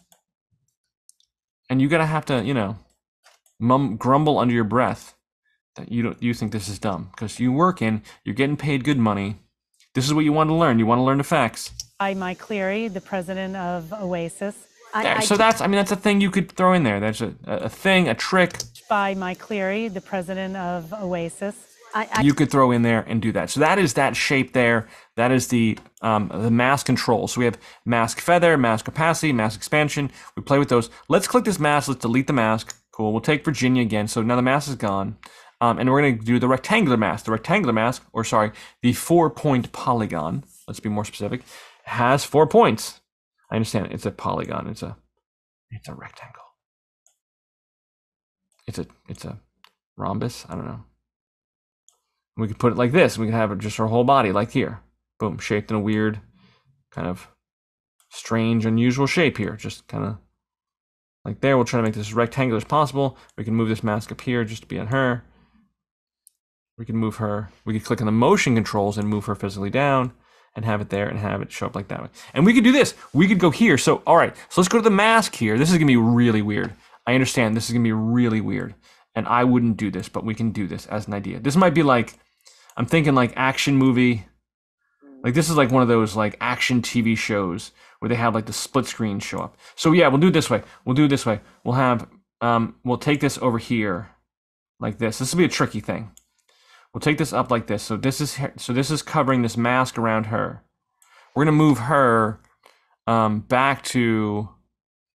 and you gotta have to, grumble under your breath that you think this is dumb because you're getting paid good money. This is what you want to learn. You want to learn effects. By Mike Cleary, the president of Oasis. So that's a thing you could throw in there. That's a thing, a trick. By Mike Cleary, the president of Oasis. You could throw in there and do that. So that is that shape there. That is the mask control. So we have mask feather, mask opacity, mask expansion. We play with those. Let's click this mask. Let's delete the mask. Cool. We'll take Virginia again. So now the mask is gone. And we're going to do the rectangular mask. The rectangular mask, the 4-point polygon, let's be more specific, has 4 points. I understand it's a polygon. It's a rectangle. It's a rhombus. I don't know. We could put it like this. We could have it just our whole body, like here. Boom, shaped in a weird, kind of strange, unusual shape here. Just kind of like there. We'll try to make this as rectangular as possible. We can move this mask up here just to be on her. We can move her. We could click on the motion controls and move her physically down and have it there and have it show up like that way. And we could do this. We could go here. So, all right. So let's go to the mask here. This is going to be really weird. I understand this is going to be really weird. And I wouldn't do this, but we can do this as an idea. This might be like, I'm thinking like action movie. Like this is like one of those like action TV shows where they have like the split screen show up. So yeah, we'll do it this way. We'll have, we'll take this over here like this. This will be a tricky thing. We'll take this up like this. So this is covering this mask around her. We're gonna move her back to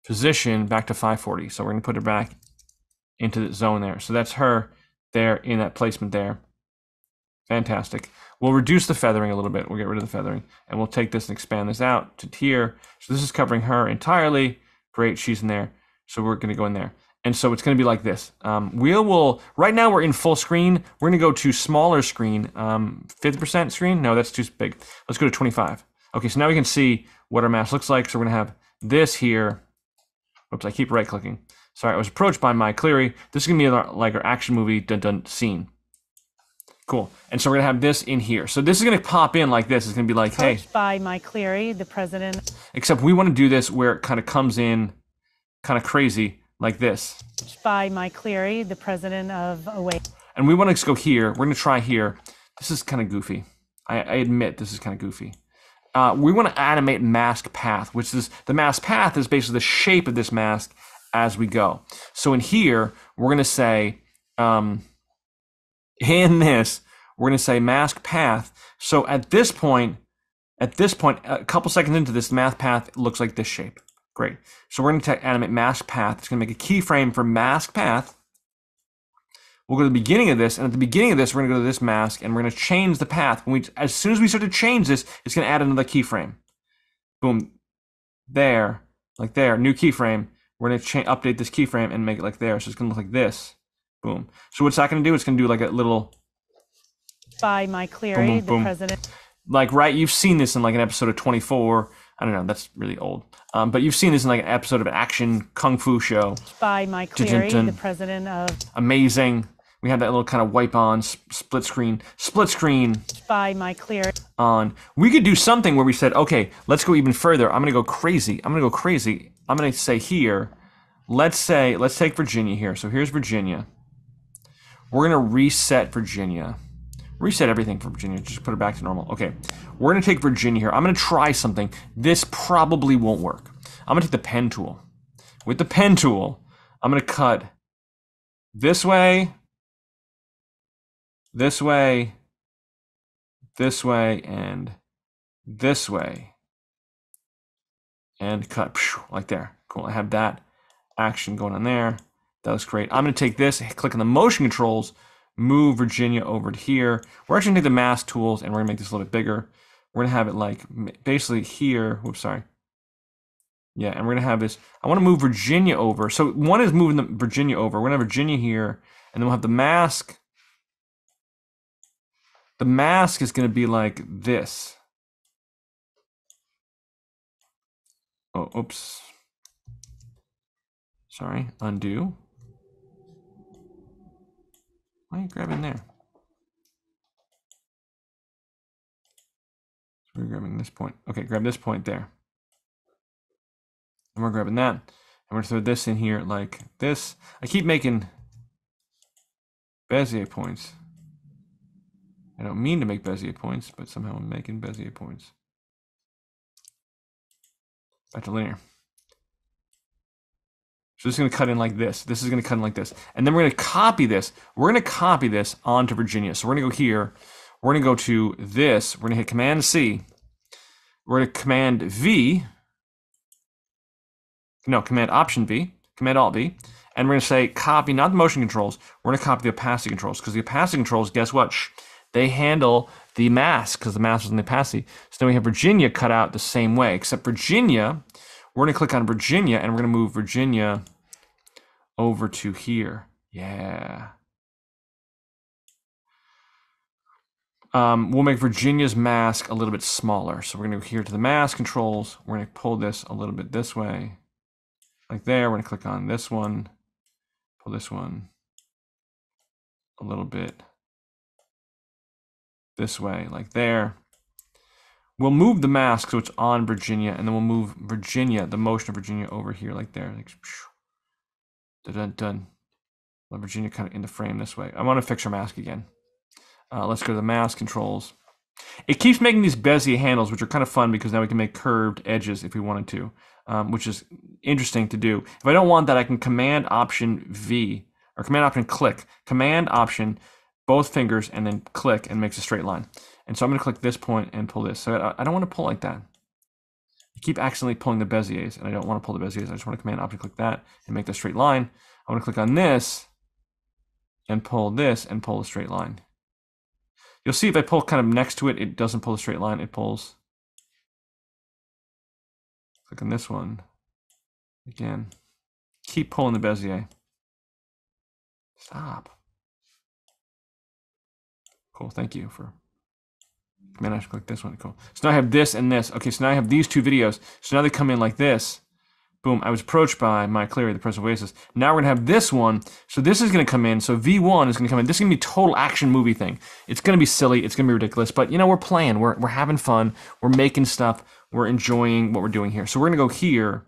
position, back to 540. So we're gonna put her back into the zone there. So that's her there in that placement there. Fantastic. We'll reduce the feathering a little bit. We'll get rid of the feathering and we'll take this and expand this out to here. So this is covering her entirely. Great, she's in there. So we're gonna go in there. And so it's going to be like this. Right now we're in full screen. We're going to go to smaller screen, 50% screen. No, that's too big. Let's go to 25. Okay, so now we can see what our mask looks like. So we're going to have this here. Oops, I keep right clicking. Sorry, I was approached by Mike Cleary. This is going to be like our action movie dun scene. Cool. And so we're going to have this in here. So this is going to pop in like this. It's going to be like, hey. By Mike Cleary, the president. Except we want to do this where it kind of comes in kind of crazy. Like this. By Mike Cleary, the president of Oasis. And we want to go here. We're going to try here. This is kind of goofy. I admit this is kind of goofy. We want to animate mask path, which is the mask path is basically the shape of this mask as we go. So in here, we're going to say, in this, we're going to say mask path. So at this point, a couple seconds into this, the mask path looks like this shape. Great. So we're going to animate mask path. It's going to make a keyframe for mask path. We'll go to the beginning of this, and at the beginning of this, we're going to go to this mask, and we're going to change the path. As soon as we start to change this, it's going to add another keyframe. Boom. There. Like there. New keyframe. We're going to update this keyframe and make it like there. So it's going to look like this. Boom. So what's that going to do? It's going to do like a little... By Mike Cleary, boom, boom, boom. the president. Like, right, you've seen this in like an episode of 24. I don't know, that's really old. But you've seen this in like an episode of an action kung fu show. By Mike Cleary, the president of... Amazing. We had that little kind of wipe on, split screen. By Mike Cleary. On. We could do something where we said, okay, let's go even further. I'm going to go crazy. I'm going to say here, let's take Virginia here. So here's Virginia. We're going to reset Virginia. Reset everything for Virginia. Just put it back to normal. Okay, we're gonna take Virginia here. I'm gonna try something. This probably won't work. I'm gonna take the pen tool. With the pen tool, I'm gonna cut this way, this way, this way, and this way. And cut, like there. Cool, I have that action going on there. That looks great. I'm gonna take this, click on the motion controls, move Virginia over to here. We're actually gonna take the mask tools and we're gonna make this a little bit bigger. We're gonna have it like basically here. Whoops, sorry. Yeah, and we're gonna have this. I wanna move Virginia over. So one is moving the Virginia over. We're gonna have Virginia here, and then we'll have the mask. The mask is gonna be like this. Oh, oops. Sorry, undo. Why are you grabbing there? So we're grabbing this point. Okay, grab this point there. And we're grabbing that. And we're gonna throw this in here like this. I keep making Bezier points. I don't mean to make Bezier points, but somehow I'm making Bezier points. Back to linear. So this is going to cut in like this. This is going to cut in like this. And then we're going to copy this. We're going to copy this onto Virginia. So we're going to go here. We're going to go to this. We're going to hit Command C. We're going to Command V. No, Command Option V. Command Alt V. And we're going to say copy, not the motion controls. We're going to copy the opacity controls. Because the opacity controls, guess what? They handle the mask, because the mask was in the opacity. So then we have Virginia cut out the same way. Except Virginia, we're going to click on Virginia, and we're going to move Virginia over to here. Yeah. We'll make Virginia's mask a little bit smaller. So we're going to go here to the mask controls. We're going to pull this a little bit this way. Like there. We're going to click on this one. Pull this one a little bit this way, like there. We'll move the mask so it's on Virginia, and then we'll move Virginia, the motion of Virginia, over here like there. Like, done. Let Virginia kind of in the frame this way. I want to fix our mask again. Let's go to the mask controls. It keeps making these Bezier handles, which are kind of fun because now we can make curved edges if we wanted to, which is interesting to do. If I don't want that, I can Command Option V, or Command Option click. Command Option, both fingers, and then click, and makes a straight line. And so I'm going to click this point and pull this. So I don't want to pull like that. I keep accidentally pulling the Beziers, and I don't want to pull the Beziers. I just want to Command Option click that and make the straight line. I want to click on this and pull this and pull a straight line. You'll see if I pull kind of next to it, it doesn't pull a straight line. It pulls. Click on this one. Again. Keep pulling the Bezier. Stop. Cool, thank you for... Man, I should click this one. Cool. So now I have this and this. Okay, so now I have these two videos. So now they come in like this. Boom, I was approached by Mike Cleary, the Prince of Oasis. Now we're going to have this one. So this is going to come in. So V1 is going to come in. This is going to be a total action movie thing. It's going to be silly. It's going to be ridiculous. But, you know, we're playing. We're having fun. We're making stuff. We're enjoying what we're doing here. So we're going to go here.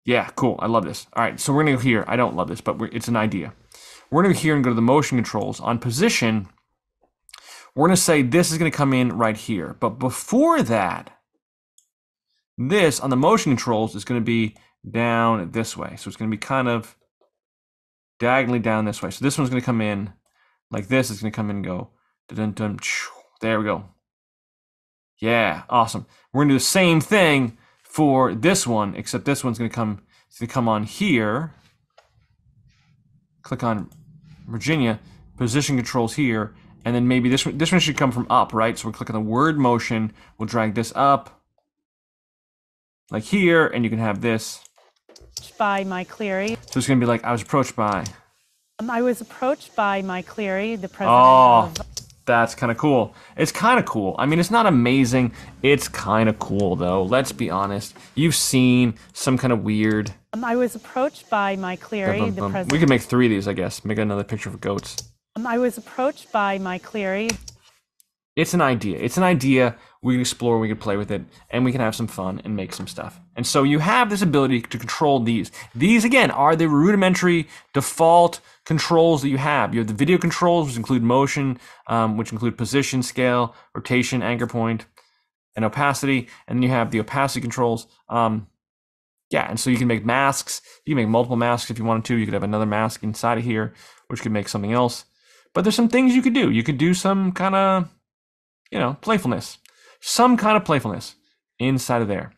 Yeah, cool. I love this. All right, so we're going to go here. I don't love this, but it's an idea. We're going to go here and go to the motion controls. On position, we're going to say this is going to come in right here. But before that, this on the motion controls is going to be down this way. So it's going to be kind of diagonally down this way. So this one's going to come in like this. It's going to come in and go. Dun, dun, dun, there we go. Yeah, awesome. We're going to do the same thing for this one, except this one's going to come on here. Click on Virginia, position controls here, and then maybe this one should come from up, right? So we'll click on the word motion. We'll drag this up like here, and you can have this. By Mike Cleary. So it's going to be like, I was approached by. I was approached by Mike Cleary, the president of... That's kind of cool. It's kind of cool. I mean, it's not amazing. It's kind of cool, though. Let's be honest. You've seen some kind of weird... I was approached by Mike Cleary, the president... We could make 3 of these, I guess. Make another picture of goats. I was approached by Mike Cleary. It's an idea. It's an idea. We can explore, we can play with it, and we can have some fun and make some stuff. And so you have this ability to control these. These, again, are the rudimentary default controls that you have. You have the video controls, which include motion, which include position, scale, rotation, anchor point, and opacity. And then you have the opacity controls. Yeah, and so you can make masks. You can make multiple masks if you wanted to. You could have another mask inside of here, which could make something else. But there's some things you could do. You could do some kind of, playfulness. Some kind of playfulness inside of there.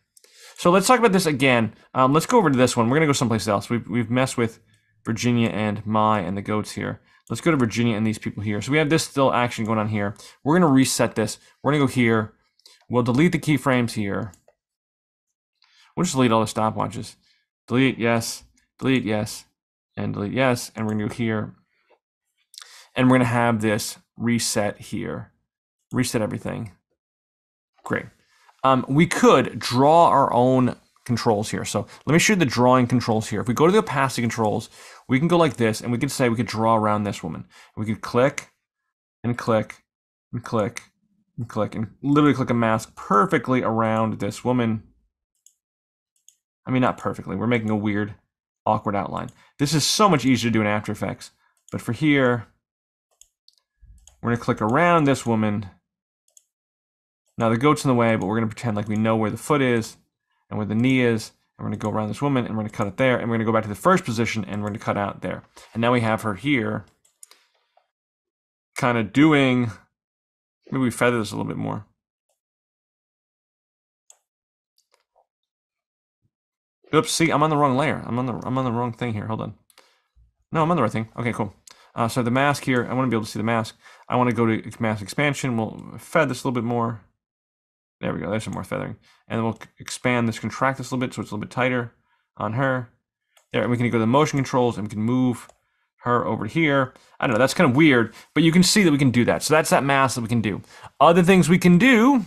So let's talk about this again. Let's go over to this one. We're going to go someplace else. We've messed with Virginia and Mai and the goats here. Let's go to Virginia and these people here. So we have this still action going on here. We're going to reset this. We're going to go here. We'll delete the keyframes here. We'll just delete all the stopwatches. Delete, yes, and delete, yes. And we're going to go here. And we're going to have this reset here. Reset everything. Great. We could draw our own controls here. So let me show you the drawing controls here. If we go to the opacity controls, we can go like this, and we could say we could draw around this woman. We could click and click and click and click and literally click a mask perfectly around this woman. I mean, not perfectly. We're making a weird, awkward outline. This is so much easier to do in After Effects. But for here, we're going to click around this woman. Now the goat's in the way, but we're going to pretend like we know where the foot is and where the knee is. And we're going to go around this woman, and we're going to cut it there. And we're going to go back to the first position, and we're going to cut out there. And now we have her here kind of doing, maybe we feather this a little bit more. Oops, see, I'm on the wrong layer. I'm on the wrong thing here. Hold on. No, I'm on the right thing. Okay, cool. So the mask here, I want to be able to see the mask. I want to go to mask expansion. We'll feather this a little bit more. There we go. There's some more feathering. And then we'll expand this, contract this a little bit so it's a little bit tighter on her. There, and we can go to the motion controls, and we can move her over here. I don't know, that's kind of weird, but you can see that we can do that. So that's that mask that we can do. Other things we can do,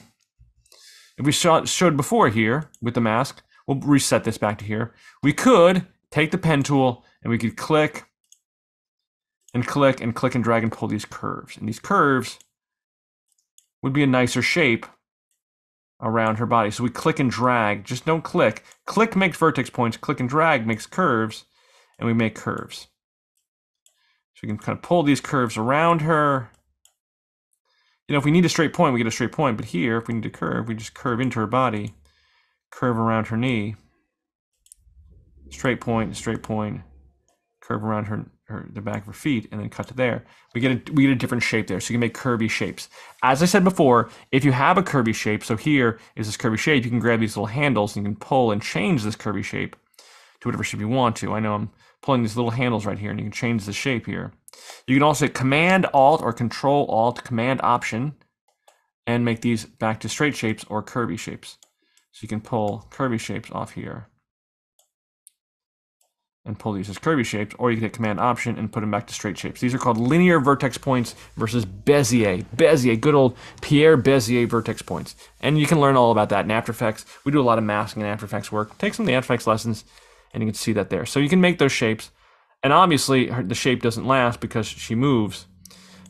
if we showed before here with the mask, we'll reset this back to here. We could take the pen tool, and we could click and click and click and drag and pull these curves. And these curves would be a nicer shape around her body. So we click and drag, just don't click. Click makes vertex points, click and drag makes curves, and we make curves. So we can kind of pull these curves around her. If we need a straight point, we get a straight point, but here, if we need to curve, we just curve into her body, curve around her knee, straight point, curve around the back of her feet, and then cut to there. We get a different shape there, so you can make curvy shapes. As I said before, if you have a curvy shape, so here is this curvy shape, you can grab these little handles and you can pull and change this curvy shape to whatever shape you want to. I know I'm pulling these little handles right here, and you can change the shape here. You can also hit Command Alt or Control Alt Command Option and make these back to straight shapes or curvy shapes. So you can pull curvy shapes off here and pull these as curvy shapes, or you can hit Command Option and put them back to straight shapes. These are called linear vertex points versus Bezier. Bezier, good old Pierre Bezier vertex points. And you can learn all about that in After Effects. We do a lot of masking in After Effects work. Take some of the After Effects lessons, and you can see that there. So you can make those shapes. And obviously, the shape doesn't last because she moves.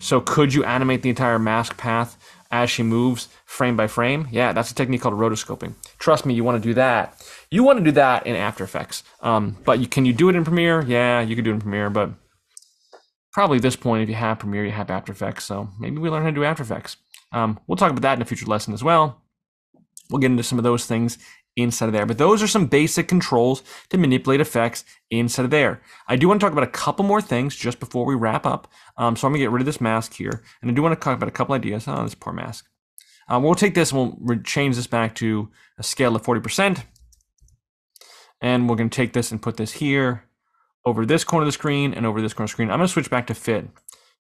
So could you animate the entire mask path as she moves frame by frame? Yeah, that's a technique called rotoscoping. Trust me, you want to do that. You want to do that in After Effects. But can you do it in Premiere? Yeah, you can do it in Premiere, but probably at this point, if you have Premiere, you have After Effects. So maybe we learn how to do After Effects. We'll talk about that in a future lesson as well. We'll get into some of those things inside of there. But those are some basic controls to manipulate effects inside of there. I do want to talk about a couple more things just before we wrap up. So I'm going to get rid of this mask here. And I do want to talk about a couple ideas. Oh, this poor mask. We'll take this and we'll change this back to a scale of 40%. And we're going to take this and put this here over this corner of the screen and over this corner of the screen. I'm going to switch back to fit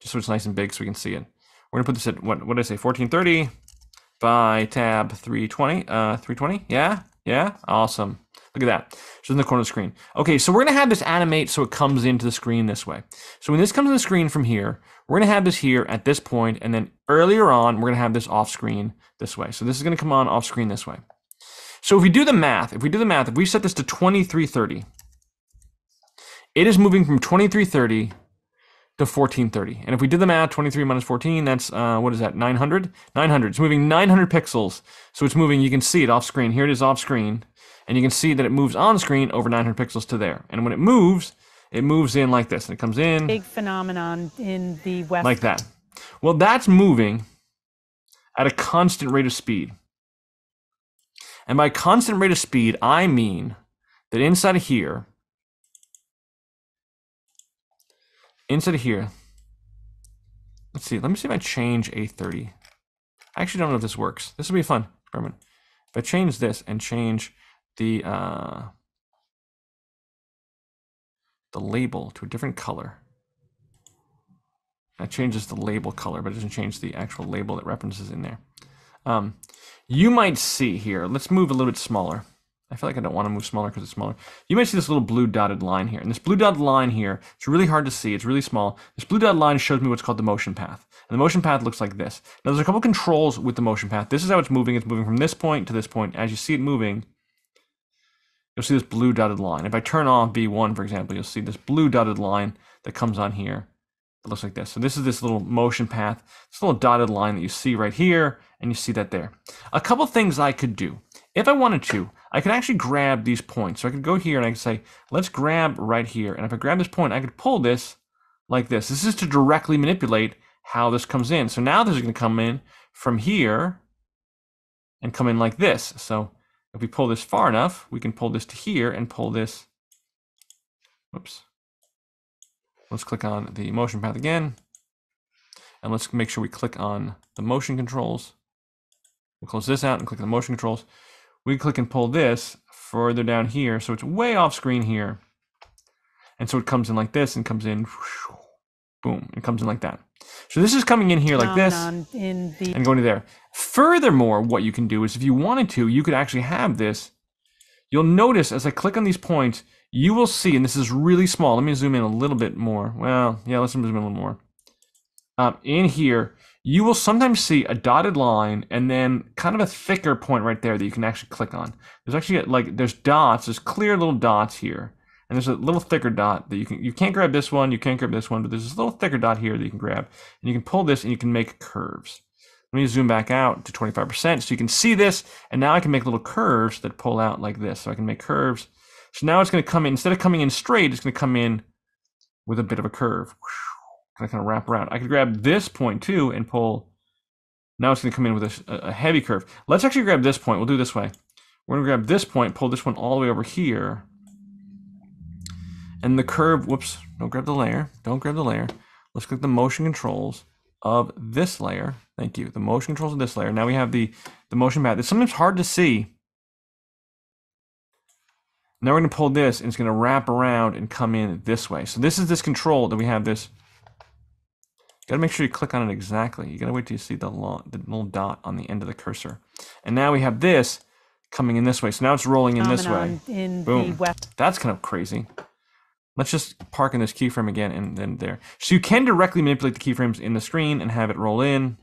just so it's nice and big so we can see it. We're going to put this at, what did I say, 1430 by tab 320. 320, yeah, awesome. Look at that, just in the corner of the screen. Okay, so we're going to have this animate so it comes into the screen this way. So when this comes to the screen from here, we're going to have this here at this point, and then earlier on, we're going to have this off screen this way. So this is going to come on off screen this way. So if we do the math, if we set this to 2330, it is moving from 2330 to 1430. And if we did the math, 23 minus 14, that's, what is that, 900? 900. It's moving 900 pixels. So it's moving, you can see it off screen. Here it is off screen. And you can see that it moves on screen over 900 pixels to there. And when it moves in like this. And it comes in. Big phenomenon in the West. Like that. Well, that's moving at a constant rate of speed. And by constant rate of speed, I mean that inside of here, let's see, let me see if I change A30. I actually don't know if this works. This will be a fun experiment. If I change this and change the label to a different color. That changes the label color, but it doesn't change the actual label that references in there. You might see here, let's move a little bit smaller. I feel like I don't want to move smaller because it's smaller. You might see this little blue dotted line here. And this blue dotted line here, it's really hard to see. It's really small. This blue dotted line shows me what's called the motion path. And the motion path looks like this. Now there's a couple controls with the motion path. This is how it's moving. It's moving from this point to this point. As you see it moving, you'll see this blue dotted line. If I turn off V1, for example, you'll see this blue dotted line that comes on here. It looks like this. So this is this little motion path, this little dotted line that you see right here, and you see that there. A couple things I could do. If I wanted to, I could actually grab these points. So I could go here and I could say, let's grab right here. And if I grab this point, I could pull this like this. This is to directly manipulate how this comes in. So now this is going to come in from here and come in like this. So if we pull this far enough, we can pull this to here and pull this. Whoops. Let's click on the motion path again. And let's make sure we click on the motion controls. We'll close this out and click on the motion controls. We click and pull this further down here. So it's way off screen here. And so it comes in like this and comes in, boom, it comes in like that. So this is coming in here like this and going to there. Furthermore, what you can do is if you wanted to, you could actually have this. You'll notice as I click on these points, you will see, and this is really small. Let me zoom in a little bit more. Well, yeah, let's zoom in a little more. In here, you will sometimes see a dotted line and then kind of a thicker point right there that you can actually click on. There's actually like, there's dots, there's clear little dots here. And there's a little thicker dot that you can't grab this one, you can't grab this one, but there's this little thicker dot here that you can grab. And you can pull this and you can make curves. Let me zoom back out to 25% so you can see this. And now I can make little curves that pull out like this. So I can make curves. So now it's going to come in, instead of coming in straight, it's going to come in with a bit of a curve. Kind of wrap around. I could grab this point too and pull. Now it's going to come in with a heavy curve. Let's actually grab this point. We'll do it this way. We're going to grab this point, pull this one all the way over here. And the curve, whoops, don't grab the layer. Don't grab the layer. Let's click the motion controls of this layer. Thank you. The motion controls of this layer. Now we have the motion path. It's sometimes hard to see. Now we're going to pull this and it's going to wrap around and come in this way. So this is this control that we have this. You got to make sure you click on it exactly. You got to wait till you see the little dot on the end of the cursor. And now we have this coming in this way. So now it's rolling in this way. Boom. That's kind of crazy. Let's just park in this keyframe again and then there. So you can directly manipulate the keyframes in the screen and have it roll in.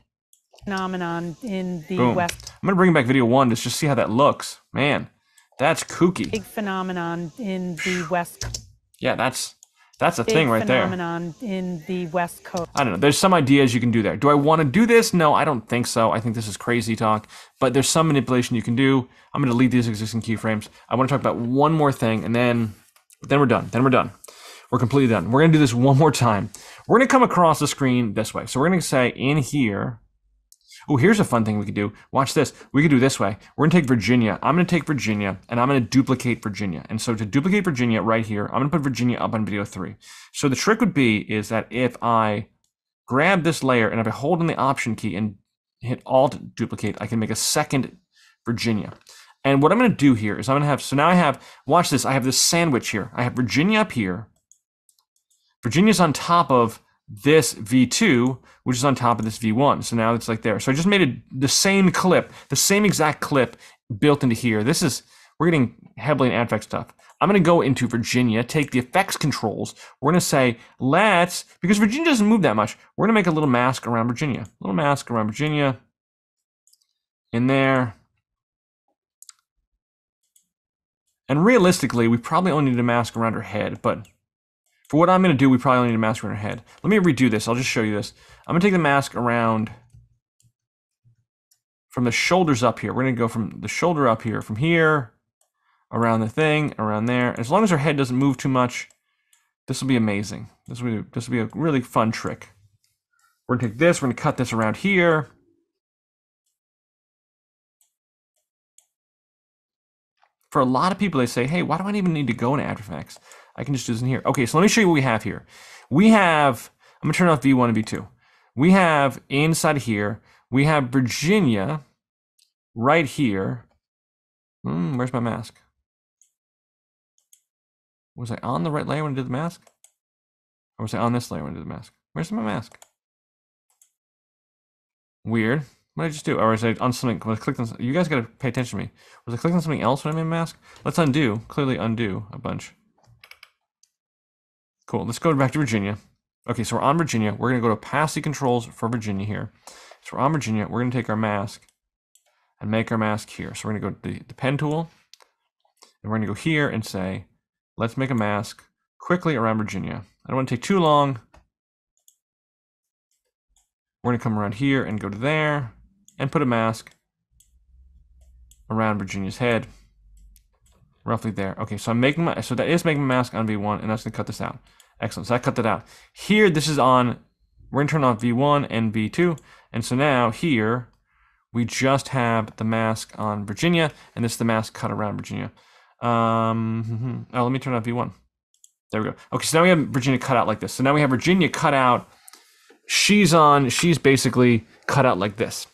Phenomenon in the Boom. West. I'm going to bring back video 1 to just see how that looks. Man, that's kooky. Big phenomenon in the West. Yeah, that's a thing right there. Phenomenon in the West Coast. I don't know. There's some ideas you can do there. Do I want to do this? No, I don't think so. I think this is crazy talk. But there's some manipulation you can do. I'm going to delete these existing keyframes. I want to talk about one more thing, and then we're done. Then we're done. We're completely done. We're going to do this one more time. We're going to come across the screen this way. So we're going to say in here. Oh, here's a fun thing we could do. Watch this. We could do this way. We're going to take Virginia. I'm going to take Virginia, and I'm going to duplicate Virginia. And so to duplicate Virginia right here, I'm going to put Virginia up on video 3. So the trick would be is that if I grab this layer, and if I hold on the Option key and hit Alt duplicate, I can make a second Virginia. And what I'm going to do here is I'm going to have, so now I have, watch this, I have this sandwich here. I have Virginia up here. Virginia's on top of this V2, which is on top of this V1. So now it's like there. So I just made the same clip, the same exact clip built into here. This is, we're getting heavily in After Effects stuff. I'm going to go into Virginia, take the effects controls. We're going to say, because Virginia doesn't move that much, we're going to make a little mask around Virginia. A little mask around Virginia in there. And realistically, we probably only need a mask around her head, but For what I'm going to do, we probably only need a mask around her head. Let me redo this. I'll just show you this. I'm going to take the mask around from the shoulders up here. We're going to go from the shoulder up here, from here, around the thing, around there. As long as her head doesn't move too much, this will be amazing. This will be a really fun trick. We're going to take this. We're going to cut this around here. For a lot of people, they say, hey, why do I even need to go into After Effects? I can just do this in here. Okay, so let me show you what we have here. I'm gonna turn off V1 and V2. We have inside of here, we have Virginia right here. Where's my mask? Was I on the right layer when I did the mask? Or was I on this layer when I did the mask? Where's my mask? Weird. What did I just do? Or was I on something? Was I clicked on? You guys gotta pay attention to me. Was I clicking on something else when I made a mask? Let's undo. Clearly undo a bunch. Cool. Let's go back to Virginia. Okay, so we're on Virginia. We're gonna go to opacity controls for Virginia here. So we're on Virginia. We're gonna take our mask and make our mask here. So we're gonna go to the pen tool, and we're gonna go here and say, let's make a mask quickly around Virginia. I don't want to take too long. We're gonna come around here and go to there and put a mask around Virginia's head, roughly there. Okay, so that is making my mask on V1, and that's gonna cut this out. Excellent, so I cut that out. Here, this is on, we're gonna turn off V1 and V2, and so now here, we just have the mask on Virginia, and this is the mask cut around Virginia. Oh, let me turn off V1. There we go. Okay, so now we have Virginia cut out like this. So now we have Virginia cut out, she's basically cut out like this.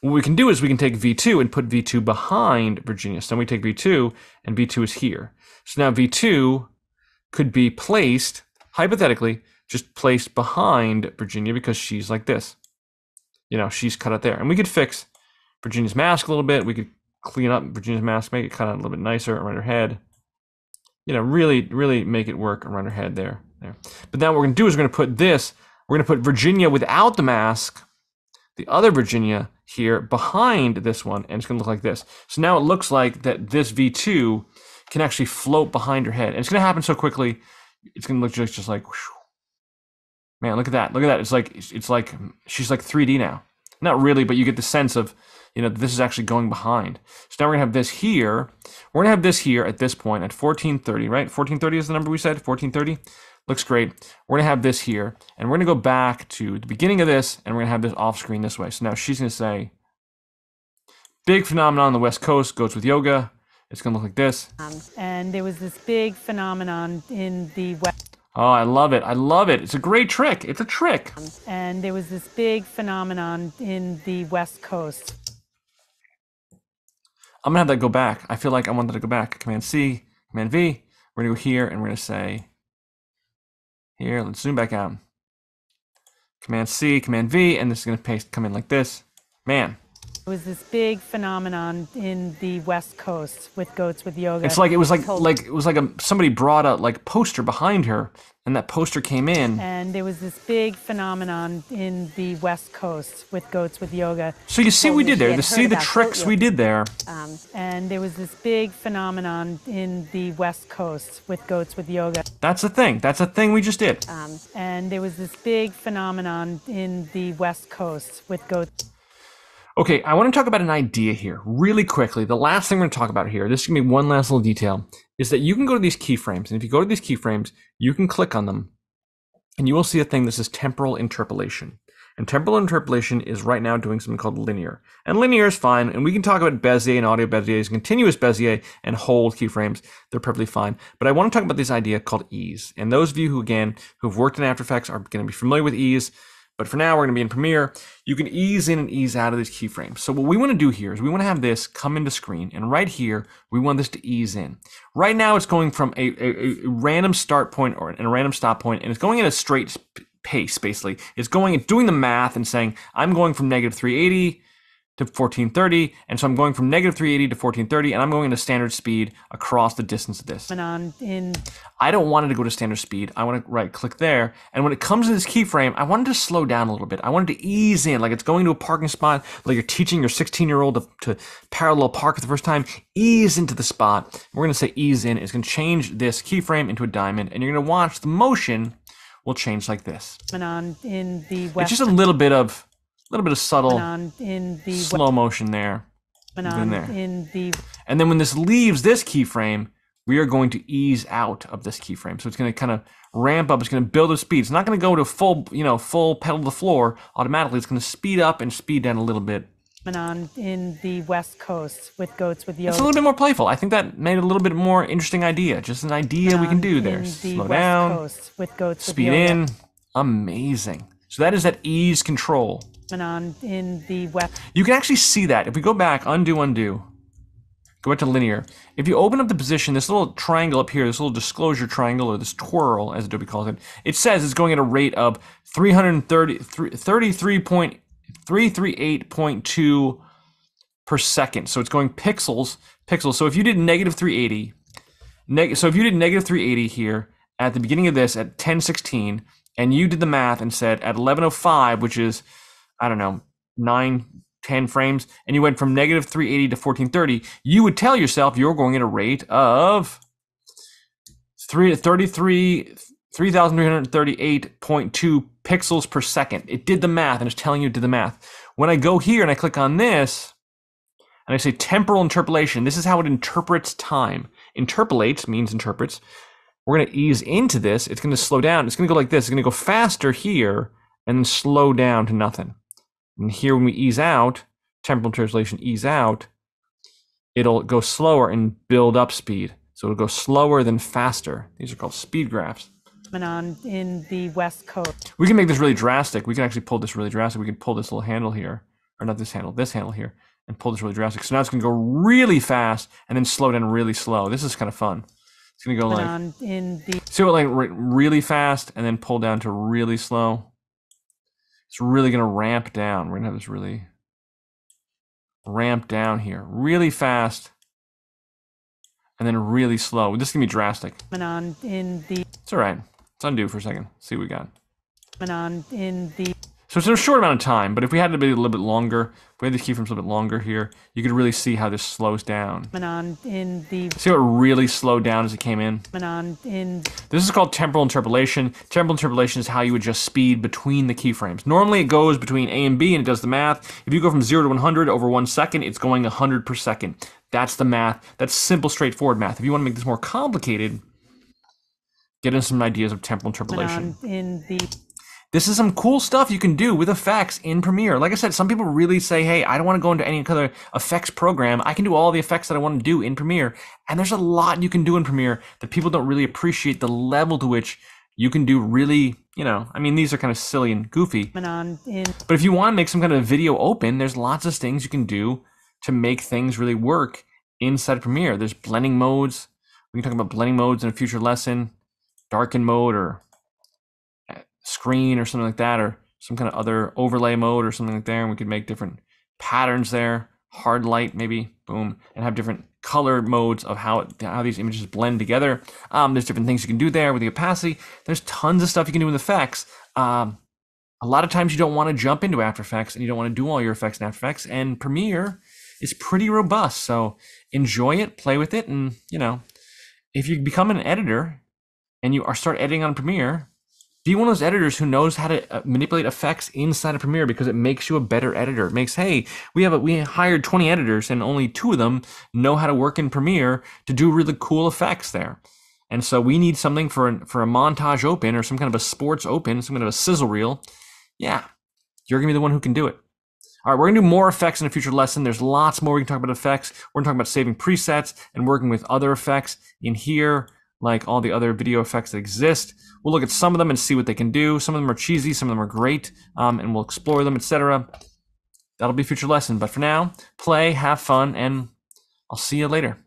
What we can do is we can take V2 and put V2 behind Virginia. So then we take V2 and V2 is here. So now V2 could be placed, hypothetically, just placed behind Virginia because she's like this. You know, she's cut out there. And we could fix Virginia's mask a little bit. We could clean up Virginia's mask, make it cut out a little bit nicer around her head. You know, really, really make it work around her head there. But now what we're gonna do is we're gonna put Virginia without the mask, the other Virginia here behind this one, and it's gonna look like this. So now it looks like that this V2 can actually float behind her head. And it's gonna happen so quickly, it's gonna look just like, whoosh. Man, look at that, look at that. It's like she's like 3D now. Not really, but you get the sense of, you know, this is actually going behind. So now we're gonna have this here. We're gonna have this here at this point at 1430, right? 1430 is the number we said, 1430. Looks great. We're gonna have this here, and we're gonna go back to the beginning of this, and we're gonna have this off screen this way. So now she's gonna say, big phenomenon on the West Coast, goes with yoga. It's gonna look like this. And there was this big phenomenon in the West. Oh, I love it. I love it. It's a great trick. It's a trick. And there was this big phenomenon in the West Coast. I'm gonna have that go back. I feel like I want that to go back. Command C, Command V. We're gonna go here, and we're gonna say, here, let's zoom back out. Command C, Command V, and this is gonna come in like this. Man. It was this big phenomenon in the West Coast with goats with yoga. It's like it was like somebody brought a like poster behind her, and that poster came in. And there was this big phenomenon in the West Coast with goats with yoga. So you see what we did there. To see the tricks we did there. And there was this big phenomenon in the West Coast with goats with yoga. That's the thing. That's the thing we just did. And there was this big phenomenon in the West Coast with goats. Okay, I want to talk about an idea here really quickly. The last thing we're going to talk about here, this is going to be one last little detail, is that you can go to these keyframes. And if you go to these keyframes, you can click on them, and you will see a thing that says temporal interpolation. And temporal interpolation is right now doing something called linear. And linear is fine, and we can talk about Bezier and audio Bezier, continuous Bezier, and hold keyframes. They're perfectly fine. But I want to talk about this idea called ease. And those of you who've worked in After Effects are going to be familiar with ease. But for now, we're going to be in Premiere. You can ease in and ease out of these keyframes. So what we want to do here is we want to have this come into screen. And right here, we want this to ease in. Right now, it's going from a random start point and a random stop point, and it's going at a straight pace, basically. It's doing the math and saying, I'm going from -380 to 1430, and so I'm going from negative 380 to 1430, and I'm going into standard speed across the distance of this. I don't want it to go to standard speed. I want to right click there, and when it comes to this keyframe, I want it to slow down a little bit. I want it to ease in, like it's going to a parking spot, like you're teaching your 16-year-old to parallel park for the first time. Ease into the spot. We're going to say ease in. It's going to change this keyframe into a diamond, and you're going to watch the motion will change like this. It's just a little bit of subtle slow motion there, even there. And then when this leaves this keyframe, we are going to ease out of this keyframe. So it's going to kind of ramp up. It's going to build up speed. It's not going to go to full pedal to the floor automatically. It's going to speed up and speed down a little bit. In the West Coast with goats with It's a little bit more playful. I think that made it a little bit more interesting idea. Just an idea we can do there. Slow down, speed in. Amazing. So that is that ease control. In the West. You can actually see that. If we go back, undo, go back to linear. If you open up the position, this little triangle up here, this little disclosure triangle, or this twirl, as Adobe calls it, it says it's going at a rate of 338.2 per second. So it's going pixels. So if you did negative 380, negative 380 here at the beginning of this at 1016, and you did the math and said at 1105, which is, I don't know, 9-10 frames, and you went from negative 380 to 1430, you would tell yourself you're going at a rate of 3,338.2 pixels per second. It did the math, and it's telling you it did the math. When I go here and I click on this, and I say temporal interpolation, this is how it interprets time. Interpolates means interprets. We're going to ease into this. It's going to slow down. It's going to go like this. It's going to go faster here and then slow down to nothing. And here when we ease out, temporal interpolation ease out, it'll go slower and build up speed. So it'll go slower than faster. These are called speed graphs. In the West Coast. We can make this really drastic. We can actually pull this really drastic. We can pull this little handle here, or not this handle here, and pull this really drastic. So now it's going to go really fast and then slow down really slow. This is kind of fun. It's going to go like, see what, like really fast and then pull down to really slow. It's really going to ramp down. We're going to have this really ramp down here, really fast, and then really slow. This is going to be drastic. It's all right. Let's undo for a second. See what we got. So it's a short amount of time, but if we had to be a little bit longer, if we had the keyframes a little bit longer here, you could really see how this slows down. See how it really slowed down as it came in? This is called temporal interpolation. Temporal interpolation is how you adjust speed between the keyframes. Normally it goes between A and B and it does the math. If you go from 0 to 100 over 1 second, it's going 100 per second. That's the math. That's simple, straightforward math. If you want to make this more complicated, get in some ideas of temporal interpolation. This is some cool stuff you can do with effects in Premiere. Like I said, some people really say, hey, I don't want to go into any other effects program. I can do all the effects that I want to do in Premiere. And there's a lot you can do in Premiere that people don't really appreciate the level to which you can do really, I mean, these are kind of silly and goofy. But if you want to make some kind of video open, there's lots of things you can do to make things really work inside of Premiere. There's blending modes. We can talk about blending modes in a future lesson, darken mode or screen or something like that, or some kind of other overlay mode or something like that. And we could make different patterns there, hard light maybe, boom, and have different color modes of how these images blend together. There's different things you can do there with the opacity. There's tons of stuff you can do with effects. A lot of times you don't want to jump into After Effects and you don't want to do all your effects in After Effects, and Premiere is pretty robust. So enjoy it, play with it, and if you become an editor and you start editing on Premiere, be one of those editors who knows how to manipulate effects inside of Premiere, because it makes you a better editor. It makes, hey, we hired 20 editors and only 2 of them know how to work in Premiere to do really cool effects there. And so we need something for a montage open or some kind of a sports open, some kind of a sizzle reel. Yeah, you're gonna be the one who can do it. All right, we're gonna do more effects in a future lesson. There's lots more we can talk about effects. We're gonna talk about saving presets and working with other effects in here, like all the other video effects that exist. We'll look at some of them and see what they can do. Some of them are cheesy, some of them are great, and we'll explore them, etc. That'll be a future lesson. But for now, play, have fun, and I'll see you later.